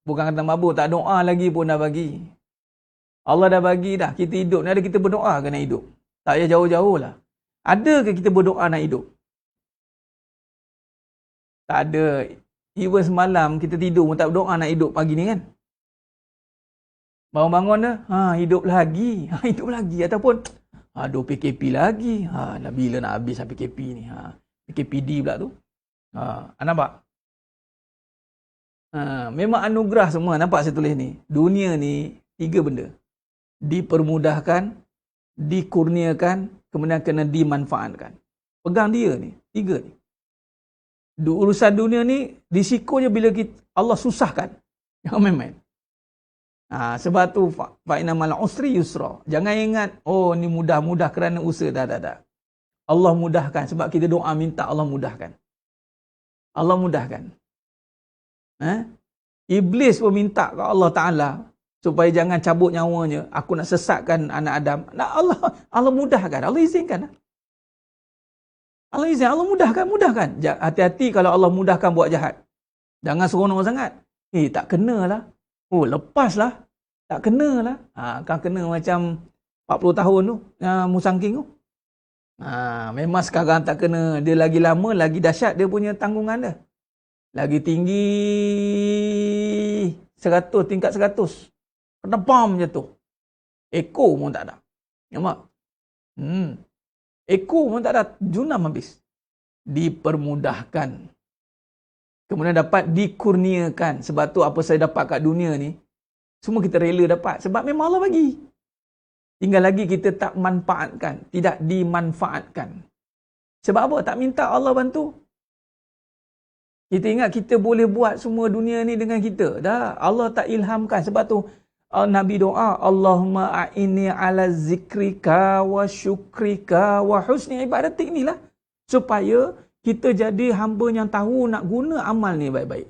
Bukan kata makbul, tak doa lagi pun dah bagi. Allah dah bagi dah. Kita hidup ni ada kita berdoa ke nak hidup? Tak payah jauh-jauh lah. Ada ke kita berdoa nak hidup? Tak ada. Even semalam kita tidur pun tak berdoa nak hidup pagi ni kan? Bangun-bangun dah, hidup lagi. Hidup lagi. Ataupun, aduh PKP lagi. Dah bila nak habis PKP ni? PKPD pula tu. Nampak? Memang anugerah semua. Nampak saya tulis ni? Dunia ni, 3 benda. Dipermudahkan, dikurniakan, kemudian kena dimanfaatkan. Pegang dia ni, 3 ni. Urusan dunia ni, risiko je bila Allah susahkan. Jangan main-main. Sebab tu, fa'inna ma'al usri yusra. Jangan ingat, ni mudah-mudah kerana usaha. Tak. Allah mudahkan. Sebab kita doa minta Allah mudahkan. Allah mudahkan. Iblis pun minta ke Allah Ta'ala supaya jangan cabut nyawanya, aku nak sesatkan anak Adam. Nak Allah mudahkan, Allah izinkan. Allah izin, Allah mudahkan. Hati-hati kalau Allah mudahkan buat jahat. Jangan seronok sangat. Tak kenalah. Lepaslah. Tak kenalah. Kan kena macam 40 tahun tu, Musangking tu. Memang sekarang tak kena. Dia lagi lama, lagi dahsyat dia punya tanggungan dia. Lagi tinggi 100, tingkat 100. Penebam je tu. Ekor pun tak ada. Nampak? Ekor pun tak ada. Junam habis. Dipermudahkan. Kemudian dapat dikurniakan. Sebab tu apa saya dapat kat dunia ni, semua kita rela dapat. Sebab memang Allah bagi. Tinggal lagi kita tak manfaatkan. Tidak dimanfaatkan. Sebab apa? Tak minta Allah bantu. Kita ingat kita boleh buat semua dunia ni dengan kita. Dah, Allah tak ilhamkan. Sebab tu Nabi doa, Allahumma a'inni ala zikrika wa syukrika wa husni ibadatik ni lah. Supaya kita jadi hamba yang tahu nak guna amal ni baik-baik.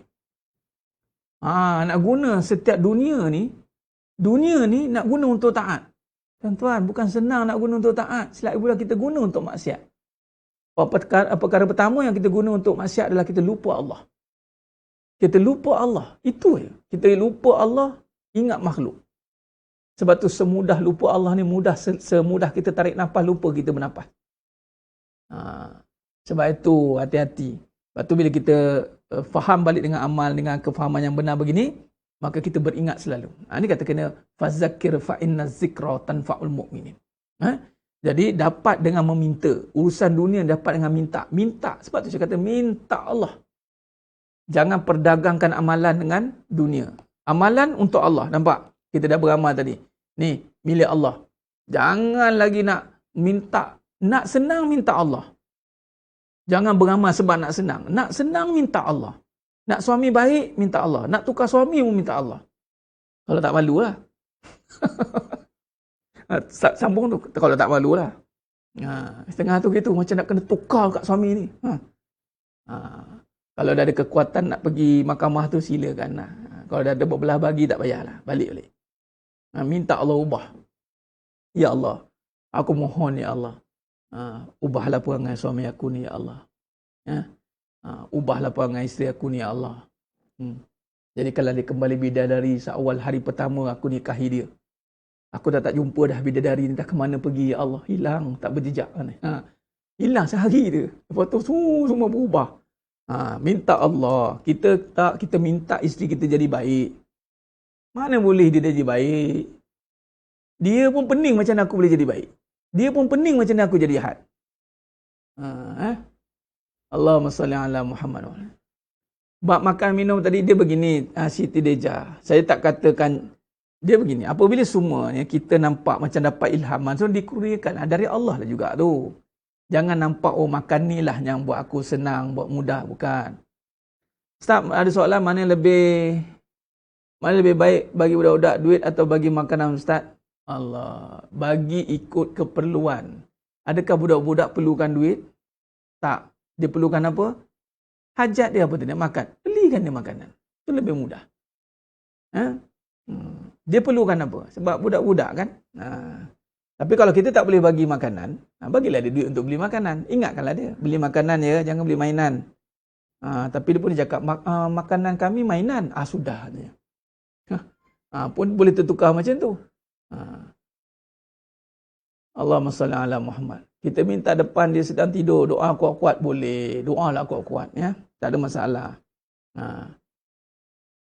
Nak guna setiap dunia ni nak guna untuk taat. Tuan-tuan, bukan senang nak guna untuk taat. Selagi pula kita guna untuk maksiat. Perkara pertama yang kita guna untuk maksiat adalah kita lupa Allah. Kita lupa Allah. Itu je. Kita lupa Allah, ingat makhluk. Sebab tu semudah lupa Allah ni mudah, semudah kita tarik nafas, lupa kita bernafas. Sebab itu hati-hati. Sebab tu bila kita faham balik dengan amal, dengan kefahaman yang benar begini, maka kita beringat selalu. Ini kata kena fazakir fa inna zikra tanfa'ul mu'minin. Jadi dapat dengan meminta. Urusan dunia dapat dengan minta. Minta. Sebab tu saya kata minta Allah. Jangan perdagangkan amalan dengan dunia. Amalan untuk Allah. Nampak? Kita dah beramal tadi. Ni, milik Allah. Jangan lagi nak minta. Nak senang minta Allah. Jangan beramal sebab nak senang. Nak senang minta Allah. Nak suami baik minta Allah. Nak tukar suami pun minta Allah. Kalau tak malu lah. Sambung tu. Kalau tak malu lah. Setengah tu gitu. Macam nak kena tukar kat suami ni. Kalau dah ada kekuatan nak pergi mahkamah tu silakan lah. Kalau dah ada berbelah bagi tak payahlah. Balik-balik. Minta Allah ubah. Ya Allah. Aku mohon ya Allah. Ubahlah perangai suami aku ni ya Allah. Ubahlah perangai isteri aku ni ya Allah. Jadi kalau dia kembali bidadari seawal hari pertama aku nikahi dia, aku dah tak jumpa dah bidadari ni, dah ke mana pergi ya Allah. Hilang, tak berjejak kan. Hilang sehari dia. Lepas tu semua berubah. Minta Allah. Kita minta isteri kita jadi baik. Mana boleh dia jadi baik? Dia pun pening macam mana aku boleh jadi baik. Dia pun pening macam mana aku jadi jahat. Allahumma salli ala Muhammad. Bab makan minum tadi dia begini, Siti Deja. Saya tak katakan dia begini. Apabila semua kita nampak macam dapat ilhaman, so dikurniakan dari Allah lah juga tu. Jangan nampak makan ni lah yang buat aku senang, buat mudah, bukan. Ustaz, ada soalan mana lebih baik bagi budak-budak duit atau bagi makanan Ustaz? Allah, bagi ikut keperluan. Adakah budak-budak perlukan duit? Tak. Dia perlukan apa? Hajat dia apa tu? Dia makan. Belikan dia makanan. Itu lebih mudah. Dia perlukan apa? Sebab budak-budak kan? Tapi kalau kita tak boleh bagi makanan, bagilah dia duit untuk beli makanan. Ingatkanlah dia. Beli makanan ya, jangan beli mainan. Tapi dia pun dia cakap, makanan kami mainan. Sudah. Pun boleh tertukar macam tu. Allahumma salli ala Muhammad. Kita minta depan dia sedang tidur, doa kuat-kuat boleh. Doa lah kuat-kuat ya. Tak ada masalah.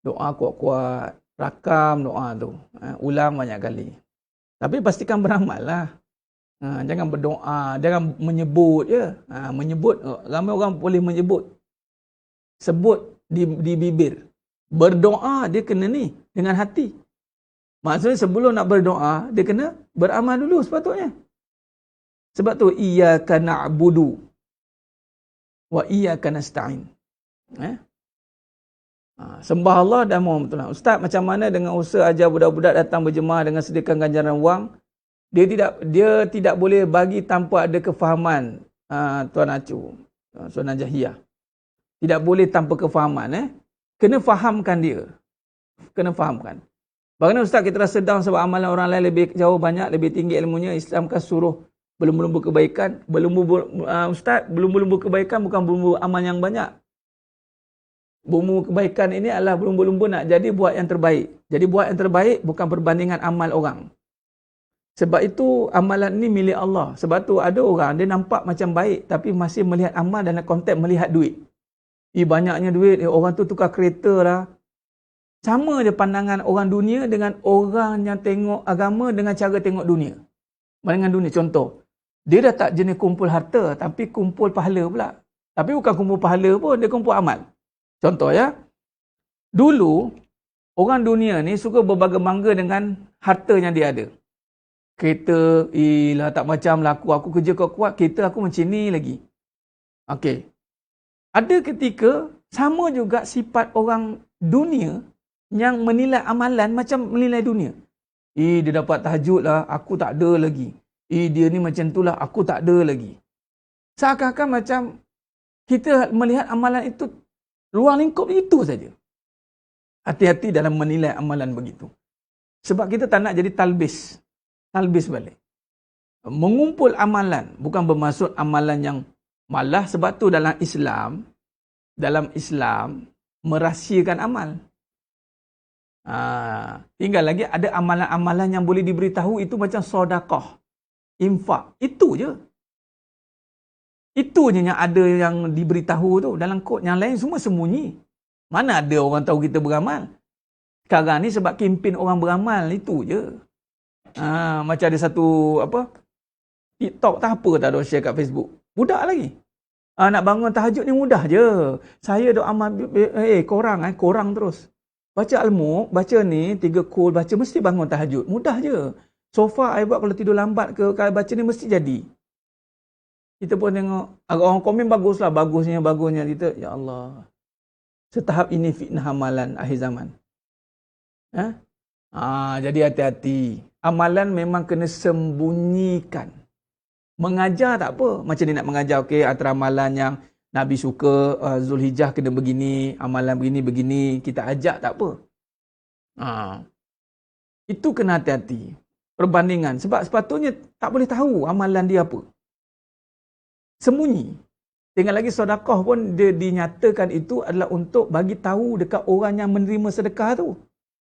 Doa kuat-kuat, rakam doa tu. Ulang banyak kali. Tapi pastikan beramal lah. Jangan berdoa, jangan menyebut je. Menyebut, ramai orang boleh menyebut. Sebut di bibir. Berdoa dia kena ni dengan hati. Maksudnya sebelum nak berdoa, dia kena beramal dulu sepatutnya. Sebab tu, iyyaka na'budu wa iyyaka nasta'in. Sembah Allah dan mohon pertolongan. Ustaz, macam mana dengan usaha ajar budak-budak datang berjemaah dengan sediakan ganjaran wang? Dia tidak boleh bagi tanpa ada kefahaman, Tuan Acu, Tuan Najahiyah. Tidak boleh tanpa kefahaman. Kena fahamkan dia. Kena fahamkan. Bagaimana Ustaz kita rasa down sebab amalan orang lain lebih jauh banyak, lebih tinggi ilmunya? Islam kan suruh berlumba-lumba kebaikan. Ustaz, berlumba-lumba kebaikan bukan berlumba amal yang banyak. Berlumba kebaikan ini adalah berlumba-lumba nak jadi buat yang terbaik. Jadi buat yang terbaik bukan perbandingan amal orang. Sebab itu amalan ni milik Allah. Sebab tu ada orang dia nampak macam baik tapi masih melihat amal dalam konteks melihat duit. Banyaknya duit, orang tu tukar kereta lah. Sama je pandangan orang dunia dengan orang yang tengok agama dengan cara tengok dunia. Dengan dunia, contoh. Dia dah tak jenis kumpul harta, tapi kumpul pahala pula. Tapi bukan kumpul pahala pun, dia kumpul amal. Contoh ya. Dulu, orang dunia ni suka berbangga-bangga dengan harta yang dia ada. Kereta, lah tak macam lah aku kerja kuat, kereta aku macam ni lagi. Okey. Ada ketika, sama juga sifat orang dunia yang menilai amalan macam menilai dunia. Dia dapat tahajud lah, aku tak ada lagi. Dia ni macam tu lah, aku tak ada lagi. Seakan-akan macam kita melihat amalan itu, ruang lingkup itu saja. Hati-hati dalam menilai amalan begitu. Sebab kita tak nak jadi talbis. Talbis balik. Mengumpul amalan, bukan bermaksud amalan yang malah, sebab tu dalam Islam, merahsiakan amal. Tinggal lagi ada amalan-amalan yang boleh diberitahu itu macam sedekah, infak. Itu je. Itu je yang ada yang diberitahu tu dalam kod. Yang lain semua sembunyi. Mana ada orang tahu kita beramal? Sekarang ni sebab kempen orang beramal, itu je. Macam ada satu TikTok tak apa tak ada share kat Facebook. Budak lagi. Nak bangun tahajud ni mudah je. Saya duk amal korang terus. Baca Al-Mulk, baca ni 3 kul, baca mesti bangun tahajud. Mudah je. So far I buat kalau tidur lambat ke kalau baca ni mesti jadi. Kita pun tengok orang komen baguslah, bagusnya kita, ya Allah. Setahap ini fitnah amalan akhir zaman. Jadi hati-hati. Amalan memang kena sembunyikan. Mengajar tak apa. Macam ni nak mengajar, okey, antara amalan yang Nabi suka, Zulhijjah kena begini, amalan begini, kita ajak tak apa. Itu kena hati-hati. Perbandingan. Sebab sepatutnya tak boleh tahu amalan dia apa. Sembunyi. Tinggal lagi sedekah pun dia dinyatakan itu adalah untuk bagi tahu dekat orang yang menerima sedekah tu.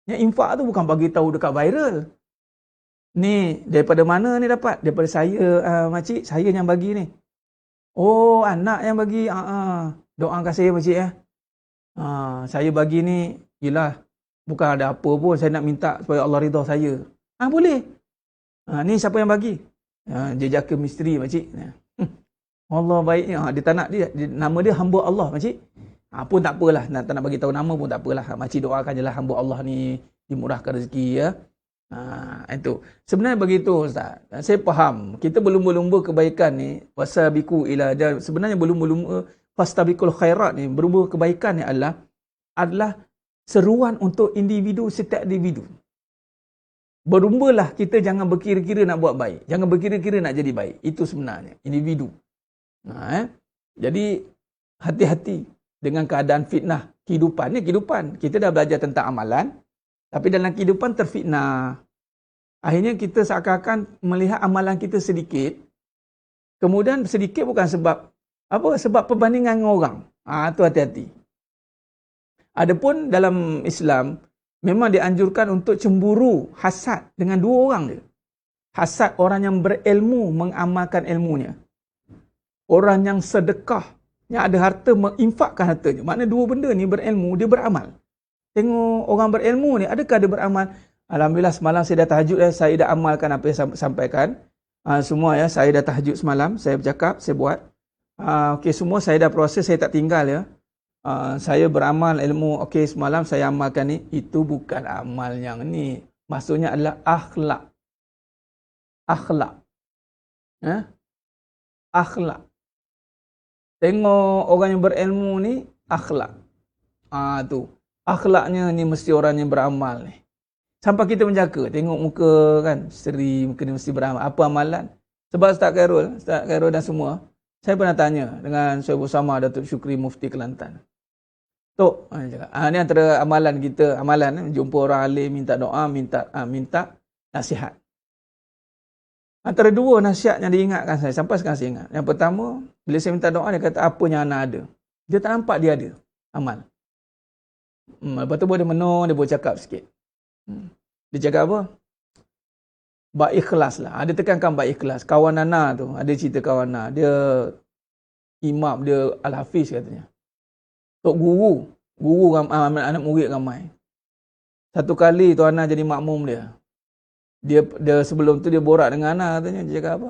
Yang infak tu bukan bagi tahu dekat viral. Ni daripada mana ni dapat? Daripada saya, makcik, saya yang bagi ni. Oh, anak yang bagi. Doakan saya, makcik ya. Saya bagi ni, yelah, bukan ada apa pun. Saya nak minta supaya Allah ridha saya. Boleh. Ni siapa yang bagi? Dia jaka misteri, makcik. Allah baiknya. Dia tak nak nama dia hamba Allah, makcik. Pun tak apalah. Tak nak bagi tahu nama pun tak apalah. Makcik doakan je lah hamba Allah ni dimurahkan rezeki ya. Itu. Sebenarnya begitu Ustaz. Saya faham. Kita berlumba-lumba kebaikan ni, wasabiqu ila jar. Sebenarnya berlumba-lumba fastabiqul khairat ni, berlumba kebaikan ni adalah seruan untuk individu, setiap individu. Berlumbalah kita, jangan berkira-kira nak buat baik. Jangan berkira-kira nak jadi baik. Itu sebenarnya individu. Jadi hati-hati dengan keadaan fitnah kehidupan ni. Kehidupan kita dah belajar tentang amalan, tapi dalam kehidupan terfitnah. Akhirnya kita seakan-akan melihat amalan kita sedikit. Kemudian sedikit bukan sebab sebab perbandingan dengan orang. Itu hati-hati. Adapun dalam Islam memang dianjurkan untuk cemburu, hasad dengan 2 orang dia. Hasad orang yang berilmu mengamalkan ilmunya. Orang yang sedekah, yang ada harta menginfakkan hartanya. Maknanya 2 benda ni berilmu, dia beramal. Tengok orang berilmu ni, adakah dia beramal? Alhamdulillah semalam saya dah tahajud, saya dah amalkan apa yang saya sampaikan. Semua ya, saya dah tahajud semalam, saya bercakap, saya buat. Okey, semua saya dah proses, saya tak tinggal ya. Saya beramal ilmu, okey semalam saya amalkan ni. Itu bukan amal yang ni. Maksudnya adalah akhlak. Akhlak. Akhlak. Tengok orang yang berilmu ni, akhlak. Tu. Akhlaknya ni mesti orang yang beramal ni. Sampai kita menjaga. Tengok muka kan, seri, muka ni mesti beramal. Apa amalan? Sebab Ustaz Khairul dan semua, saya pernah tanya dengan Syekh Usama Datuk Syukri Mufti Kelantan. Tok, dia cakap. Ni antara amalan kita, jumpa orang alim, minta doa, minta nasihat. Antara dua nasihat yang diingatkan saya, sampai sekarang saya ingat. Yang pertama, bila saya minta doa, dia kata, apa yang anak ada? Dia tak nampak dia ada amal. Lepas tu dia menung, dia boleh cakap sikit. Dia cakap apa? Bak ikhlas lah. Dia tekankan bak ikhlas. Kawan Nana tu, ada cerita kawan Nana. Dia imam, dia Al-Hafiz katanya. Tok guru anak murid ramai. Satu kali Tuan Ana jadi makmum dia. Dia sebelum tu dia borak dengan Ana katanya. Dia cakap apa?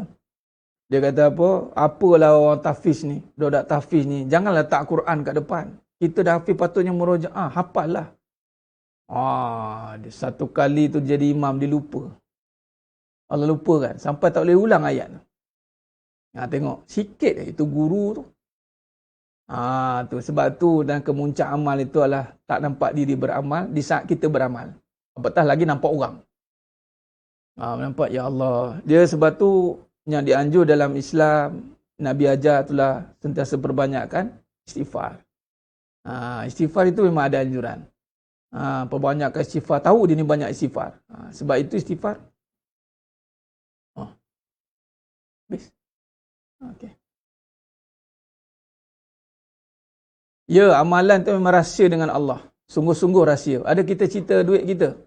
Dia kata apa? Apalah orang tahfiz ni, budak tahfiz ni, jangan letak Quran kat depan. Kita dah hafiz patutnya murojaah, hafal lah. Dia satu kali tu jadi imam, dia lupa. Allah lupa kan, sampai tak boleh ulang ayat tu. Tengok, sikit itu guru tu. Tu sebab tu dan kemuncak amal itu adalah tak nampak diri beramal di saat kita beramal. Apatah lagi nampak orang. Nampak ya Allah. Dia sebab tu yang dianjur dalam Islam, Nabi ajar itulah sentiasa perbanyakkan istighfar. Istighfar itu memang ada anjuran. Perbanyakkan istighfar. Tahu dia ni banyak istighfar. Sebab itu istighfar. Habis. Okay. Ya, amalan tu memang rahsia dengan Allah. Sungguh-sungguh rahsia. Ada kita cerita duit kita?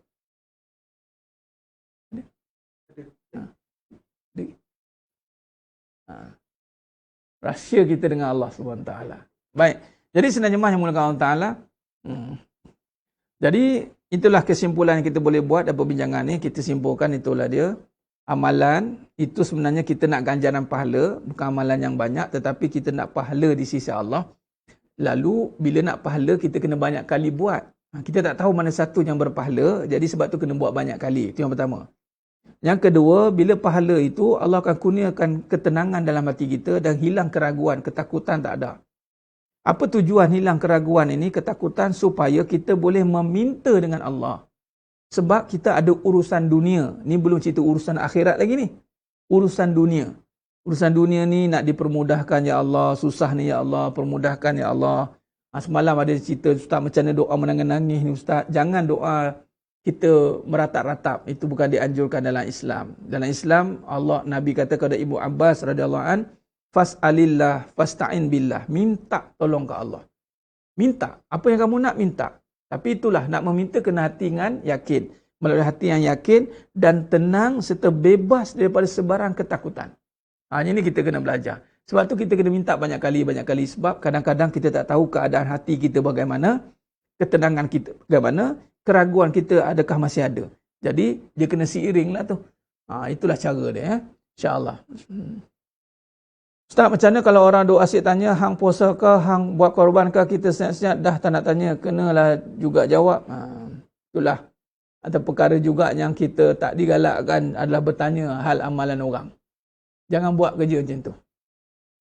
Rahsia kita dengan Allah SWT. Baik. Jadi sebenarnya yang mulakan Allah Ta'ala. Jadi itulah kesimpulan yang kita boleh buat dalam perbincangan ni. Kita simpulkan itulah dia. Amalan itu sebenarnya kita nak ganjaran pahala. Bukan amalan yang banyak. Tetapi kita nak pahala di sisi Allah. Lalu bila nak pahala kita kena banyak kali buat. Kita tak tahu mana satu yang berpahala. Jadi sebab tu kena buat banyak kali. Itu yang pertama. Yang kedua, bila pahala itu, Allah akan kurniakan ketenangan dalam hati kita dan hilang keraguan, ketakutan tak ada. Apa tujuan hilang keraguan ini, ketakutan, supaya kita boleh meminta dengan Allah. Sebab kita ada urusan dunia. Ni belum cerita urusan akhirat lagi ni. Urusan dunia. Urusan dunia ni nak dipermudahkan, ya Allah. Susah ni, ya Allah. Permudahkan, ya Allah. Semalam ada cerita, Ustaz macam mana doa menangis-nangis ni, Ustaz. Jangan doa kita meratap-ratap, itu bukan dianjurkan dalam Islam. Dalam Islam, Allah Nabi kata kepada Ibu Abbas radhiyallahu an, fas'alillah fasta'in billah. Minta tolong ke Allah. Minta. Apa yang kamu nak minta. Tapi itulah nak meminta kena hati dengan yakin. Melalui hati yang yakin dan tenang serta bebas daripada sebarang ketakutan. Ini kita kena belajar. Sebab tu kita kena minta banyak kali sebab kadang-kadang kita tak tahu keadaan hati kita bagaimana, ketenangan kita bagaimana, keraguan kita adakah masih ada. Jadi, dia kena seiring lah tu. Itulah cara dia. InsyaAllah. Ustaz, macam mana kalau orang duk asyik tanya, hang puasa ke, hang buat korban ke, kita senyap-senyap, dah tak nak tanya, kenalah juga jawab. Itulah. Atau perkara juga yang kita tak digalakkan adalah bertanya hal amalan orang. Jangan buat kerja macam tu.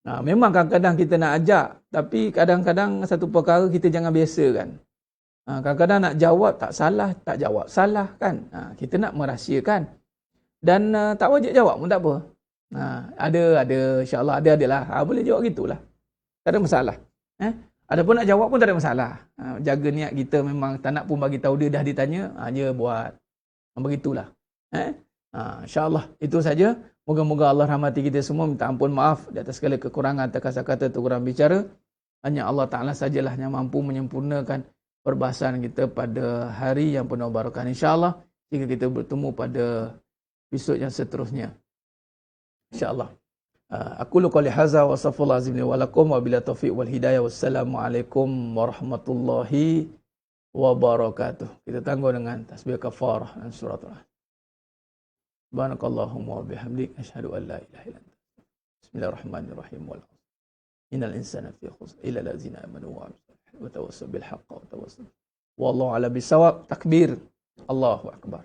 Memang kadang-kadang kita nak ajak, tapi kadang-kadang satu perkara kita jangan biasakan. Kadang-kadang nak jawab tak salah, tak jawab salah kan. Kita nak merahsiakan. Dan tak wajib jawab pun tak apa. Ada insya-Allah ada lah. Boleh jawab gitulah. Tak ada masalah. Adapun nak jawab pun tak ada masalah. Jaga niat kita, memang tak nak pun bagi tahu dia dah ditanya, dia buat. Begitulah. Insya-Allah itu saja. Moga-moga Allah rahmati kita semua. Minta ampun maaf di atas segala kekurangan atau kata-kata atau kurang bicara. Hanya Allah Ta'ala sajalah yang mampu menyempurnakan perbahasan kita pada hari yang penuh barakah, insya-Allah, jika kita bertemu pada episod yang seterusnya, insya-Allah. Aku qouli hadza wa astaghfirullah azim li wa lakum wa bila taufiq wal hidayah. Wassalamualaikum warahmatullahi wabarakatuh. Kita tangguh dengan tasbih kafarah dan surat Al-Rahman. Subhanakallahumma wa bihamdik asyhadu an la ilaha illa anta. Bismillahirrahmanirrahim. Innal insana fi khusr illa allazina amanu wa وتواصوا بالحق وتواصوا والله على بالصواب. تكبير الله أكبر.